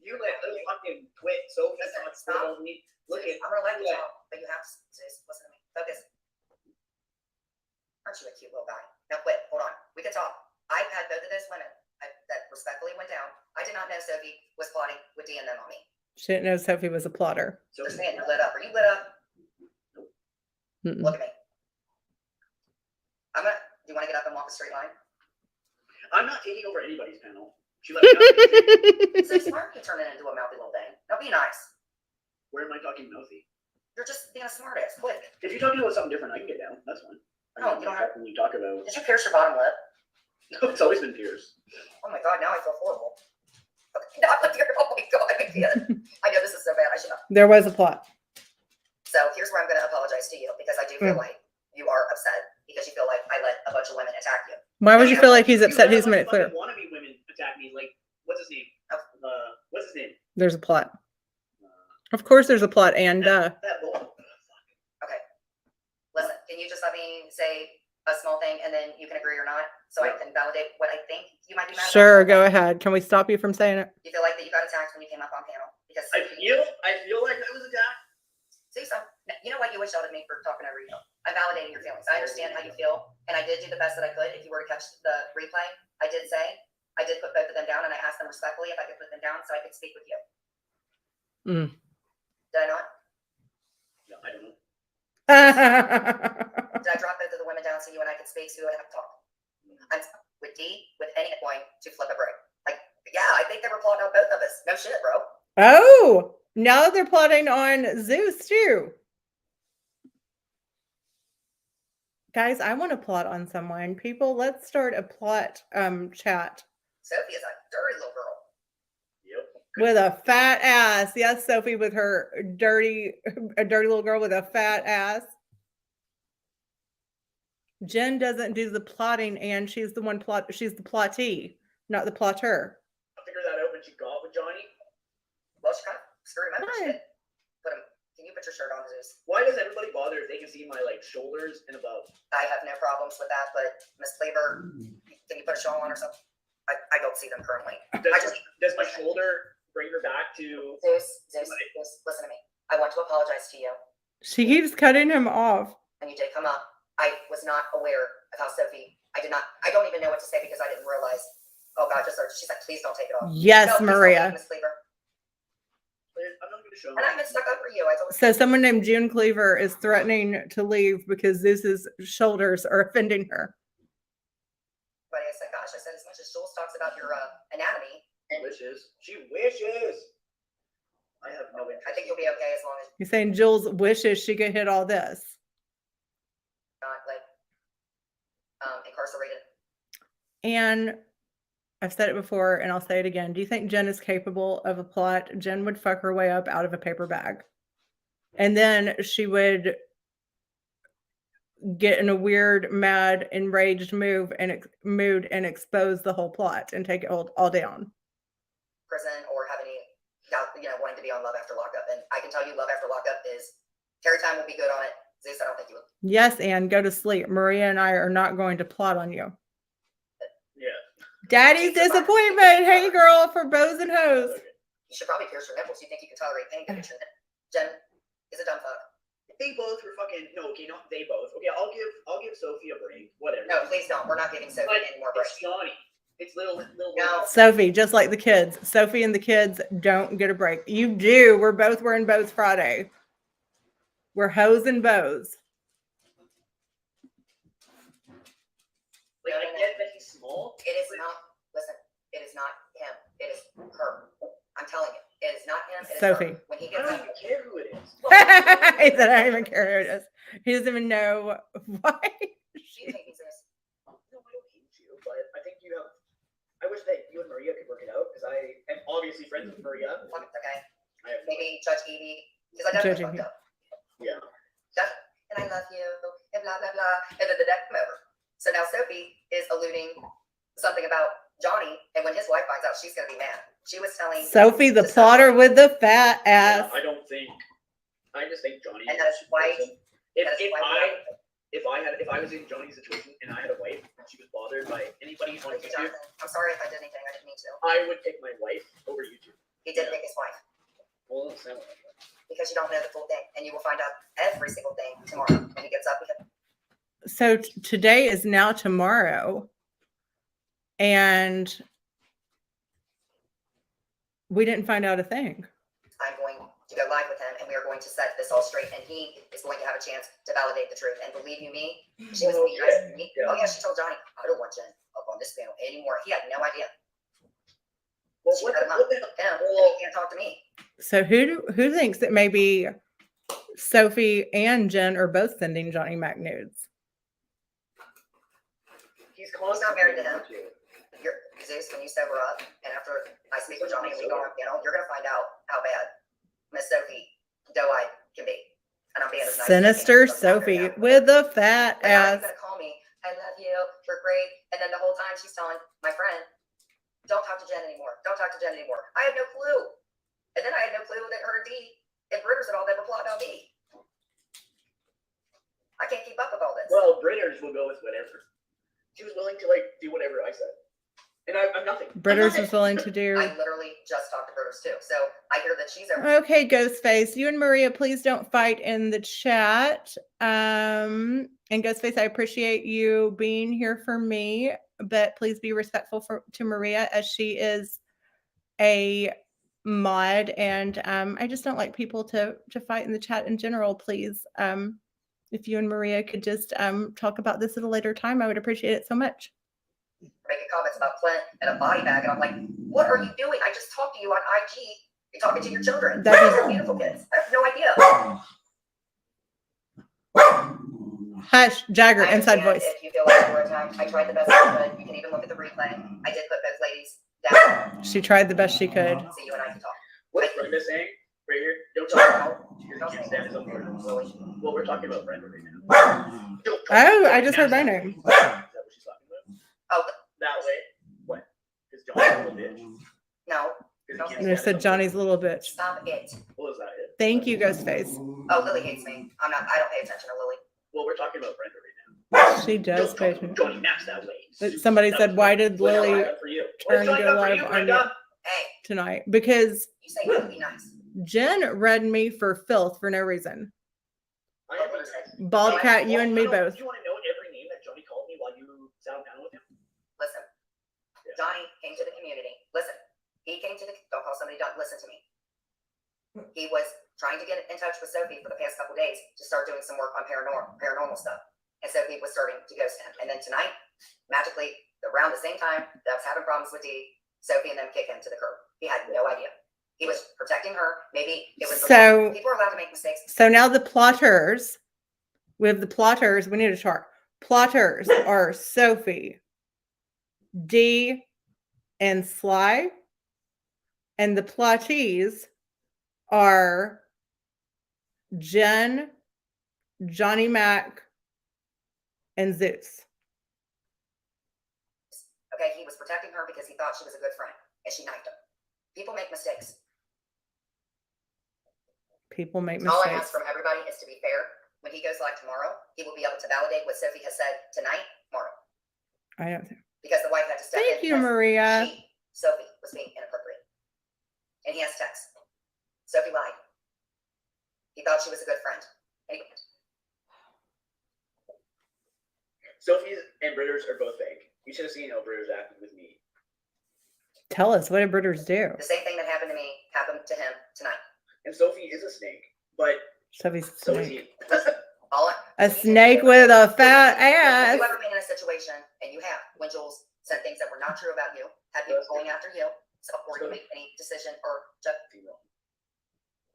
you let little fucking twit Sophie Listen, talk. stop. Don't need. Look at. I'm gonna let you Yeah. talk, but you have to, Zeus. Listen to me. Focus. Aren't you a cute little guy? Now quit. Hold on. We can talk. I've had both of those women that respectfully went down. I did not know Sophie was plotting with D and them on me. She didn't know Sophie was a plotter. Just saying, you're lit up. Are you lit up? Mm-mm. Look at me. Do you want to get up and walk a straight line? I'm not taking over anybody's panel. She let me know. So smart, you turn it into a mouthy little thing. Now be nice. Where am I talking mouthy? You're just being a smart ass. Quick. If you're talking about something different, I can get down. That's fine. No, you don't have- When you talk about, Did you pierce your bottom lip? it's always been pierced. Oh my god, now I feel horrible. Not with your, oh my god, I can't. I know this is so bad. I should not. There was a plot. So here's where I'm going to apologize to you because I do feel like you are upset because you feel like I let a bunch of women attack you. Why would you feel like he's upset? You He's made let it clear. Wannabe women attack me. Like, what's his name? What's his name? There's a plot. Of course, there's a plot, and That boy. Okay. Listen, can you just let me say a small thing and then you can agree or not so I can validate what I think you might be mad sure, about? go ahead. Can we stop you from saying it? You feel like that you got attacked when you came up on panel because I feel like I was attacked. see some. You know what? You wish out at me for talking over you. I'm validating your feelings. I understand how you feel, and I did do the best that I could. If you were to catch the replay, I did say I did put both of them down, and I asked them respectfully if I could put them down so I could speak with you. Mm. Did I not? No, I don't know. Did I drop both of the women down so you and I could speak so you would have to talk? I'm with D, with any point to flip a break. Like, yeah, I think they were plotting on both of us. No shit, bro. Oh, now they're plotting on Zeus too. Guys, I want to plot on someone. People, let's start a plot chat Sophie is a dirty little girl. Yep. with a fat ass. Yes, Sophie with her a dirty little girl with a fat ass. Jen doesn't do the plotting, and she's the one she's the plottee, not the plotter. I figured that out when she got with Johnny. Well, she kind of screwed him over. She Hi. did. Can you put your shirt on, Zeus? Why does everybody bother if they can see my like shoulders and above? I have no problems with that, but Miss Cleaver, can you put a shawl on or something? I don't see them currently. Does my shoulder bring her back to? Zeus, listen to me. I want to apologize to you. She keeps cutting him off. And you did come up. I was not aware of how Sophie, I don't even know what to say because I didn't realize. Oh God, she's like, please don't take it off. Yes, No, please don't Maria. take it, Miss Cleaver. I'm not going to show. And I've been stuck up for you. I told So someone named June Cleaver is threatening to leave because Zeus's shoulders are offending her. But I said, gosh, I said, as much as Jules talks about your anatomy, and She wishes. I have no interest. I think you'll be okay as long as You're saying Jules wishes she could hit all this. you're not like incarcerated. And I've said it before and I'll say it again. Do you think Jen is capable of a plot? Jen would fuck her way up out of a paper bag. And then she would get in a weird, mad, enraged mood and expose the whole plot and take it all down. Prison or have any doubt, wanting to be on Love After Lockup. And I can tell you Love After Lockup is Terry Time will be good on it. Zeus, I don't think you will. Yes, Anne, go to sleep. Maria and I are not going to plot on you. Yeah. Daddy's disappointment. Hey, girl, for bows and hoes. You should probably pierce your nipples. You think you can tolerate pain? Jen is a dumb fuck. They both were fucking no. Okay, not they both. Okay, I'll give Sophie a break. Whatever. No, please don't. We're not giving Sophie But any more it's breaks. Johnny. It's little. No. Sophie, just like the kids. Sophie and the kids don't get a break. You do. We're both wearing bows Friday. We're hoes and bows. small. It is not. Listen, it is not him. It is her. I'm telling you, it is not him. It is Sophie. her. When he I gets don't up, even care who it is. He said, I don't even care who it is. He doesn't even know why. you hate me, sis. No, I don't hate you, but I think you have. I wish that you and Maria could work it out because I am obviously friends with Maria. Fuck it, okay. I have Maybe Judge Evie, because I definitely Judge fucked Evie. up. yeah. And I love you, and blah blah blah, and then the deck come over. So now Sophie is alluding something about Johnny, and when his wife finds out, she's gonna be mad. She was telling Sophie, the plotter with the fat ass. I don't think. I just think Johnny. And that's why. If I was in Johnny's situation and I had a wife and she was bothered by anybody on YouTube, Jonathan, I'm sorry if I did anything. I didn't mean to. I would pick my wife over YouTube. He did pick his wife Well, that's not what I thought. because you don't know the full thing, and you will find out every single thing tomorrow when he gets up. So today is now tomorrow. And we didn't find out a thing. I'm going to go live with him, and we are going to set this all straight, and he is going to have a chance to validate the truth. And believe you me, she was being nice to me. Yeah. Oh yeah, she told Johnny, I don't want Jen up on this panel anymore. He had no idea. Well, She what cut the, him up. what the hell? Him, and he can't talk to me. So who thinks that maybe Sophie and Jen are both sending Johnny Mac nudes? He's He's not married to him. constantly. You're, Zeus, when you sober up, and after I speak with Johnny and we go on panel, you're gonna find out how bad Miss Sophie doe-eyed can be. And I'm being as nice as I can. Sinister So I'm not Sophie gonna- with the fat But now ass. he's gonna call me, I love you, you're great. And then the whole time she's telling my friend, don't talk to Jen anymore. Don't talk to Jen anymore. I had no clue. And then I had no clue that her and Dee and Britters had all ever plotted on me. I can't keep up with all this. Well, Britters will go with whatever. She was willing to do whatever I said, and I'm nothing. Britters was willing to do. I literally just talked to Britters too. So I hear that she's over. Okay, Ghostface, you and Maria, please don't fight in the chat. And Ghostface, I appreciate you being here for me, but please be respectful to Maria as she is a mod, and I just don't like people to fight in the chat in general. Please, if you and Maria could just talk about this at a later time, I would appreciate it so much. Making comments about Clint and a body bag, and I'm like, what are you doing? I just talked to you on IG. You're talking to your children. That is- Those are beautiful kids. I have no idea. Hush, Jagger, I inside understand voice. if you feel like you were attacked. I tried the best I could. You can even look at the replay. I did put both ladies down She tried the best she could. so you and I can talk. What's Brenda saying right here? Don't talk about your kids' dad is up there. Well, we're talking about Brenda right now. Oh, I just heard my name. Is that what she's talking about? Oh, That way? What? Because Johnny's a little bitch. no. 'Cause the kid's And dad I is said up Johnny's a little bitch. Stop it. there. Well, is that it? Thank you, Ghostface. Oh, Lily hates me. I don't pay attention to Lily. Well, we're talking about Brenda right now. She does pay Don't attention. Johnny acts that way. Somebody That said, was- why did Well, Lily good for you. turn What's Johnny your done for live you, on Brenda? Hey, tonight? Because you say you be nice. Jen read me for filth for no reason. I have been- Bald cat, you and me both. Do you want to know every name that Johnny called me while you sat down with him? Listen, Yeah. Johnny came to the community. Listen, he came to the, don't call somebody dumb, listen to me. He was trying to get in touch with Sophie for the past couple days to start doing some work on paranormal stuff. And Sophie was starting to ghost him. And then tonight, magically, around the same time that I was having problems with Dee, Sophie and them kick him to the curb. He had no idea. He was protecting her. Maybe it was So- people are allowed to make mistakes. So now the plotters, we need a chart. Plotters are Sophie, Dee, and Sly. And the plottees are Jen, Johnny Mac, and Zeus. Okay, he was protecting her because he thought she was a good friend, and she knifed him. People make mistakes. People make All I mistakes. ask from everybody is to be fair. When he goes live tomorrow, he will be able to validate what Sophie has said tonight, tomorrow, I don't think. because the wife had to step in. Thank you, because Maria. Sophie was being inappropriate, and he has text. Sophie lied. He thought she was a good friend. Anyway, Sophie's and Britters are both fake. You should have seen how Britters acted with me. Tell us, what did Britters do? the same thing that happened to me happened to him tonight. And Sophie is a snake, but Sophie's a so is snake. he. All A snake with a fat Have ass. you ever been in a situation and you have, when Jules said things that were not true about you, had people going after you, so before you make any decision or judge.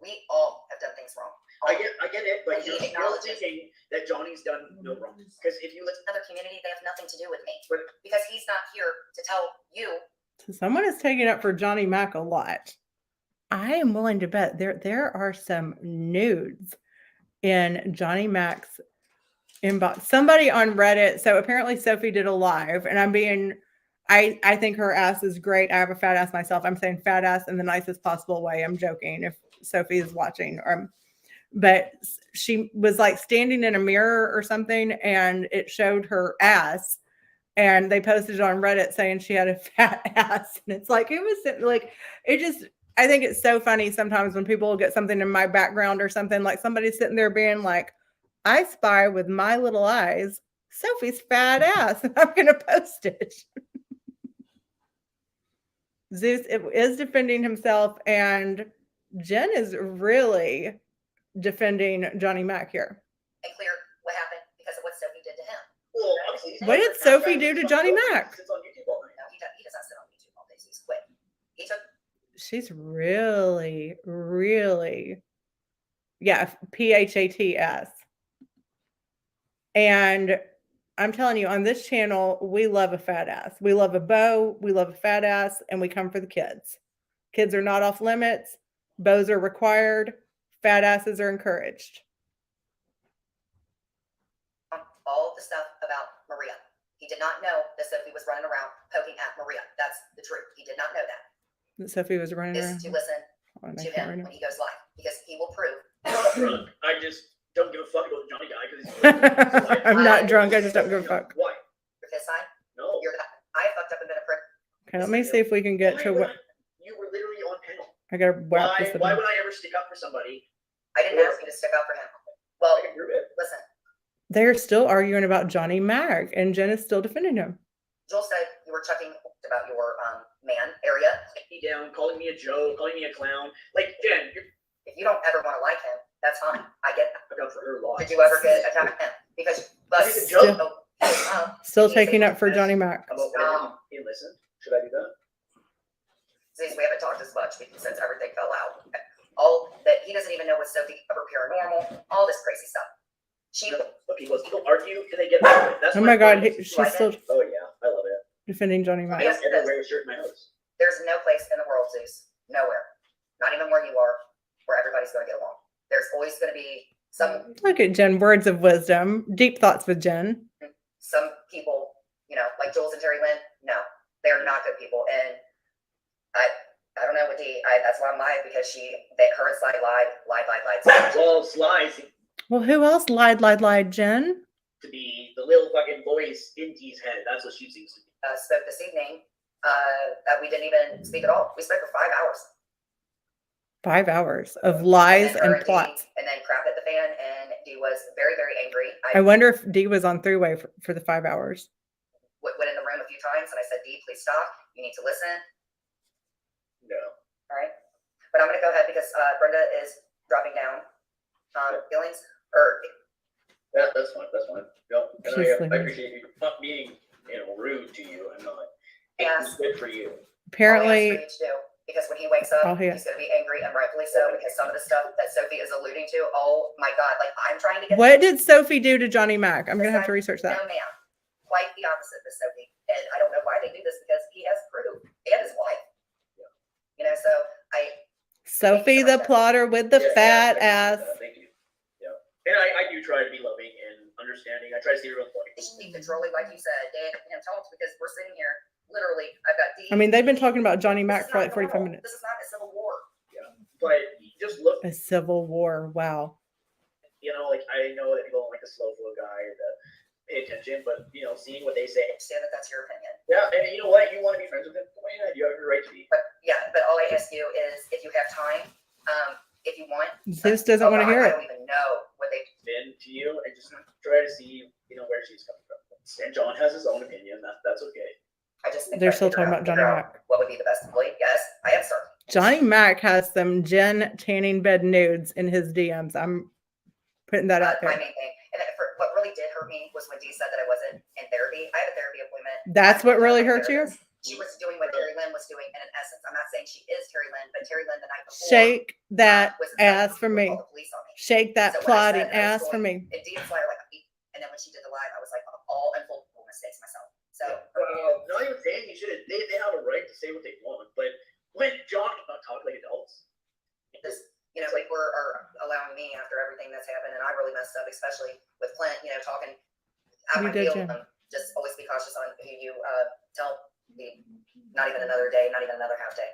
We all have done things wrong. I get it, but And he you're still acknowledges- thinking that Johnny's done no wrong. Because if you listen, Another community, they have nothing to do with me But- because he's not here to tell you. So someone is taking up for Johnny Mac a lot. I am willing to bet there are some nudes in Johnny Mac's inbox. Somebody on Reddit. So apparently Sophie did a live, and I think her ass is great. I have a fat ass myself. I'm saying fat ass in the nicest possible way. I'm joking if Sophie is watching. But she was like standing in a mirror or something, and it showed her ass. And they posted it on Reddit saying she had a fat ass. And it's like, it was like, it just, I think it's so funny sometimes when people get something in my background or something, like somebody's sitting there being like, I spy with my little eyes Sophie's fat ass, and I'm going to post it. Zeus is defending himself, and Jen is really defending Johnny Mac here. And clear what happened because of what Sophie did to him. well, obviously, What did Sophie do to Johnny Mac? It's on YouTube all night. No, he does not sit on YouTube all day. So he's quit. He took She's really, really, yeah, PHATS. And I'm telling you, on this channel, we love a fat ass. We love a bow, we love a fat ass, and we come for the kids. Kids are not off limits. Bows are required. Fat asses are encouraged. all the stuff about Maria. He did not know that Sophie was running around poking at Maria. That's the truth. He did not know that. That Sophie was running Is around. to listen Oh, and I to can't him read when he goes live because he will prove. I'm not drunk. I just don't give a fuck about the Johnny guy because it. I'm not drunk. I just don't give a fuck. Why? Your his side. No. You're the, I fucked up and been a prick. Okay, let me see if we can get to what You were literally on panel. I gotta wrap this Why up. would I ever stick up for somebody? I didn't ask you to stick up for him. Well, I can prove it. listen. They're still arguing about Johnny Mac, and Jen is still defending him. Joel said you were chucking about your man area. Me down, calling me a joke, calling me a clown. Like Jen, you're If you don't ever want to like him, that's fine. I get that. looking out for her loss. Did you ever get attacked at him? Because but He's a joke. Still taking up for Johnny Mac. About whatever he listened. Should I do that? Since we haven't talked as much since everything fell out. All that he doesn't even know what Sophie ever paranormal, all this crazy stuff. She Look, people argue and they get mad. That's Oh my God, point. she's still Oh yeah, I love it. defending Johnny I Mac. Yes, don't it ever is. wear a shirt in my house. there's no place in the world, Zeus, nowhere, not even where you are, where everybody's going to get along. There's always going to be some Look at Jen, words of wisdom, deep thoughts with Jen. people, you know, like Jules and Terry Lynn. No, they're not good people, and I don't know what that's why I'm live because her and Sly lied. Well, Sly's Well, who else lied, Jen? to be the little fucking voice in Dee's head. That's what she seems to be. Spoke this evening that we didn't even speak at all. We spoke for 5 hours. 5 hours of lies then her and plots. Dee, and then crap at the fan, and Dee was very, very angry. I wonder if Dee was on three-way for the 5 hours. Went in the room a few times, and I said, Dee, please stop. You need to listen. No. All right. But I'm going to go ahead because Brenda is dropping down. Feelings? Or Yeah, that's fine. That's fine. No, and She's I sleeping. appreciate you not being, rude to you. I'm not. Yes. It's good for you. Apparently, all he has to do, because when he wakes up, Oh, yeah. he's going to be angry, and rightfully so, because some of the stuff that Sophie is alluding to, oh my God, like I'm trying to get. what did Sophie do to Johnny Mac? I'm going to have to research that. No, ma'am. Quite the opposite with Sophie. And I don't know why they do this because he has proof and his wife. Yeah. You know, so Sophie the plotter with the Yeah, fat yeah, ass. Thank you. Yeah. And I do try to be loving and understanding. I try to see everyone's point. it should be controlling, like you said, Dan and talks because we're sitting here literally. I've got D. I mean, they've been talking about Johnny This Mac is for not like 45 normal. minutes. This is not a civil war. But just look, A civil war. Wow. like I know that people don't like the slow flow guy or the pay attention, but seeing what they say. I understand that that's your opinion. Yeah, and you know what? You want to be friends with him? Go ahead. You have every right to be. But yeah, but all I ask you is if you have time, if you want. Zeus doesn't want to hear I it. don't even know what they. Been to you and just try to see, where she's coming from. And John has his own opinion. That's okay. I just think They're I still figure talking out- about Johnny figure out Mac. What would be the best employee? Yes, I am certain. Johnny Mac has some Jen tanning bed nudes in his DMs. I'm putting that out My there. main thing, and for what really really did hurt me was when Dee said that I wasn't in therapy. I have a therapy appointment. That's what really My hurt you? therapist, she was doing what Terry Lynn was doing, and in essence, I'm not saying she is Terry Lynn, but Terry Lynn the night before Shake that was the ass for who me. called the police on me. Shake that So when I plotting said that I was ass for going- me. And Dee and Sly are like, and then when she did the live, I was like, all unfoldable mistakes myself. So Not even saying you should. They have a right to say what they want, but when John talk like adults. this, people are allowing me after everything that's happened, and I really messed up, especially with Clint, talking out You of my did, field. Jen. Just always be cautious on who you tell. Not even another day, not even another half day.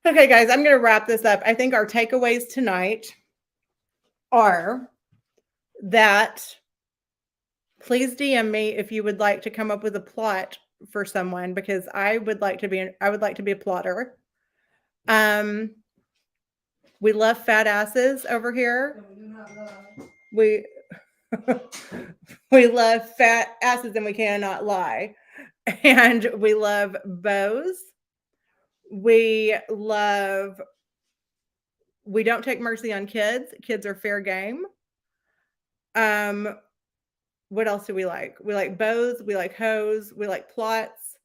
Okay, guys, I'm going to wrap this up. I think our takeaways tonight are that please DM me if you would like to come up with a plot for someone, because I would like to be a plotter. We love fat asses over here. And we do not love. We we love fat asses and we cannot lie. And we love bows. We don't take mercy on kids. Kids are fair game. What else do we like? We like bows, we like hoes, we like plots,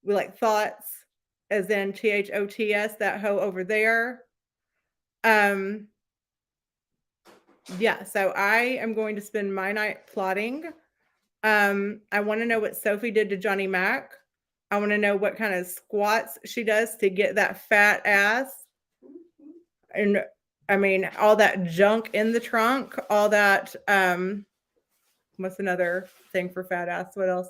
we like thoughts, as in THOTS, that hoe over there. Yeah, so I am going to spend my night plotting. I want to know what Sophie did to Johnny Mac. I want to know what kind of squats she does to get that fat ass. And I mean, all that junk in the trunk, all that, what's another thing for fat ass? What else?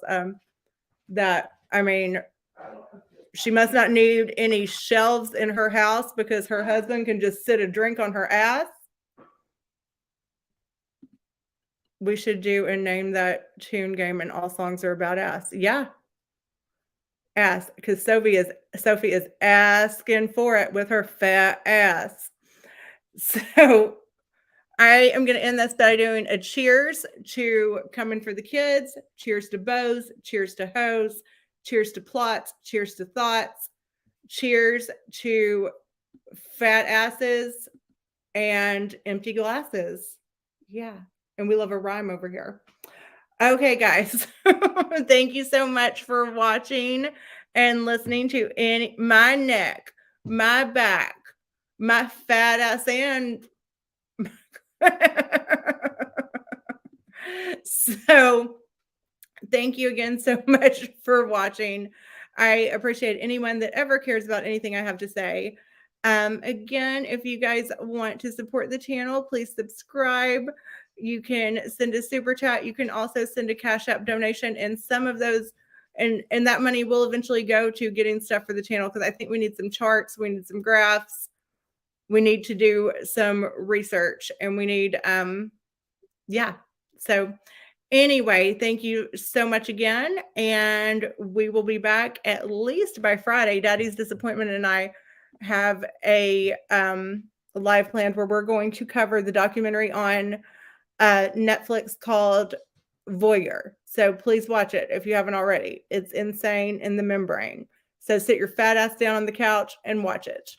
She must not need any shelves in her house because her husband can just sit a drink on her ass. We should do and name that tune game, and all songs are about ass. Yeah. Ass, because Sophie is asking for it with her fat ass. So I am going to end this by doing a cheers to Coming for the Kids, cheers to bows, cheers to hoes, cheers to plots, cheers to thoughts, cheers to fat asses and empty glasses. Yeah. And we love a rhyme over here. Okay, guys. Thank you so much for watching and listening to my neck, my back, my fat ass, and so thank you again so much for watching. I appreciate anyone that ever cares about anything I have to say. Again, if you guys want to support the channel, please subscribe. You can send a super chat. You can also send a Cash App donation, and some of those and that money will eventually go to getting stuff for the channel, because I think we need some charts, we need some graphs, we need to do some research, and we need yeah. So anyway, thank you so much again, and we will be back at least by Friday. Daddy's Disappointment and I have a live planned where we're going to cover the documentary on Netflix called Voyeur. So please watch it if you haven't already. It's insane in the membrane. So sit your fat ass down on the couch and watch it.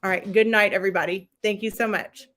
All right. Good night, everybody. Thank you so much.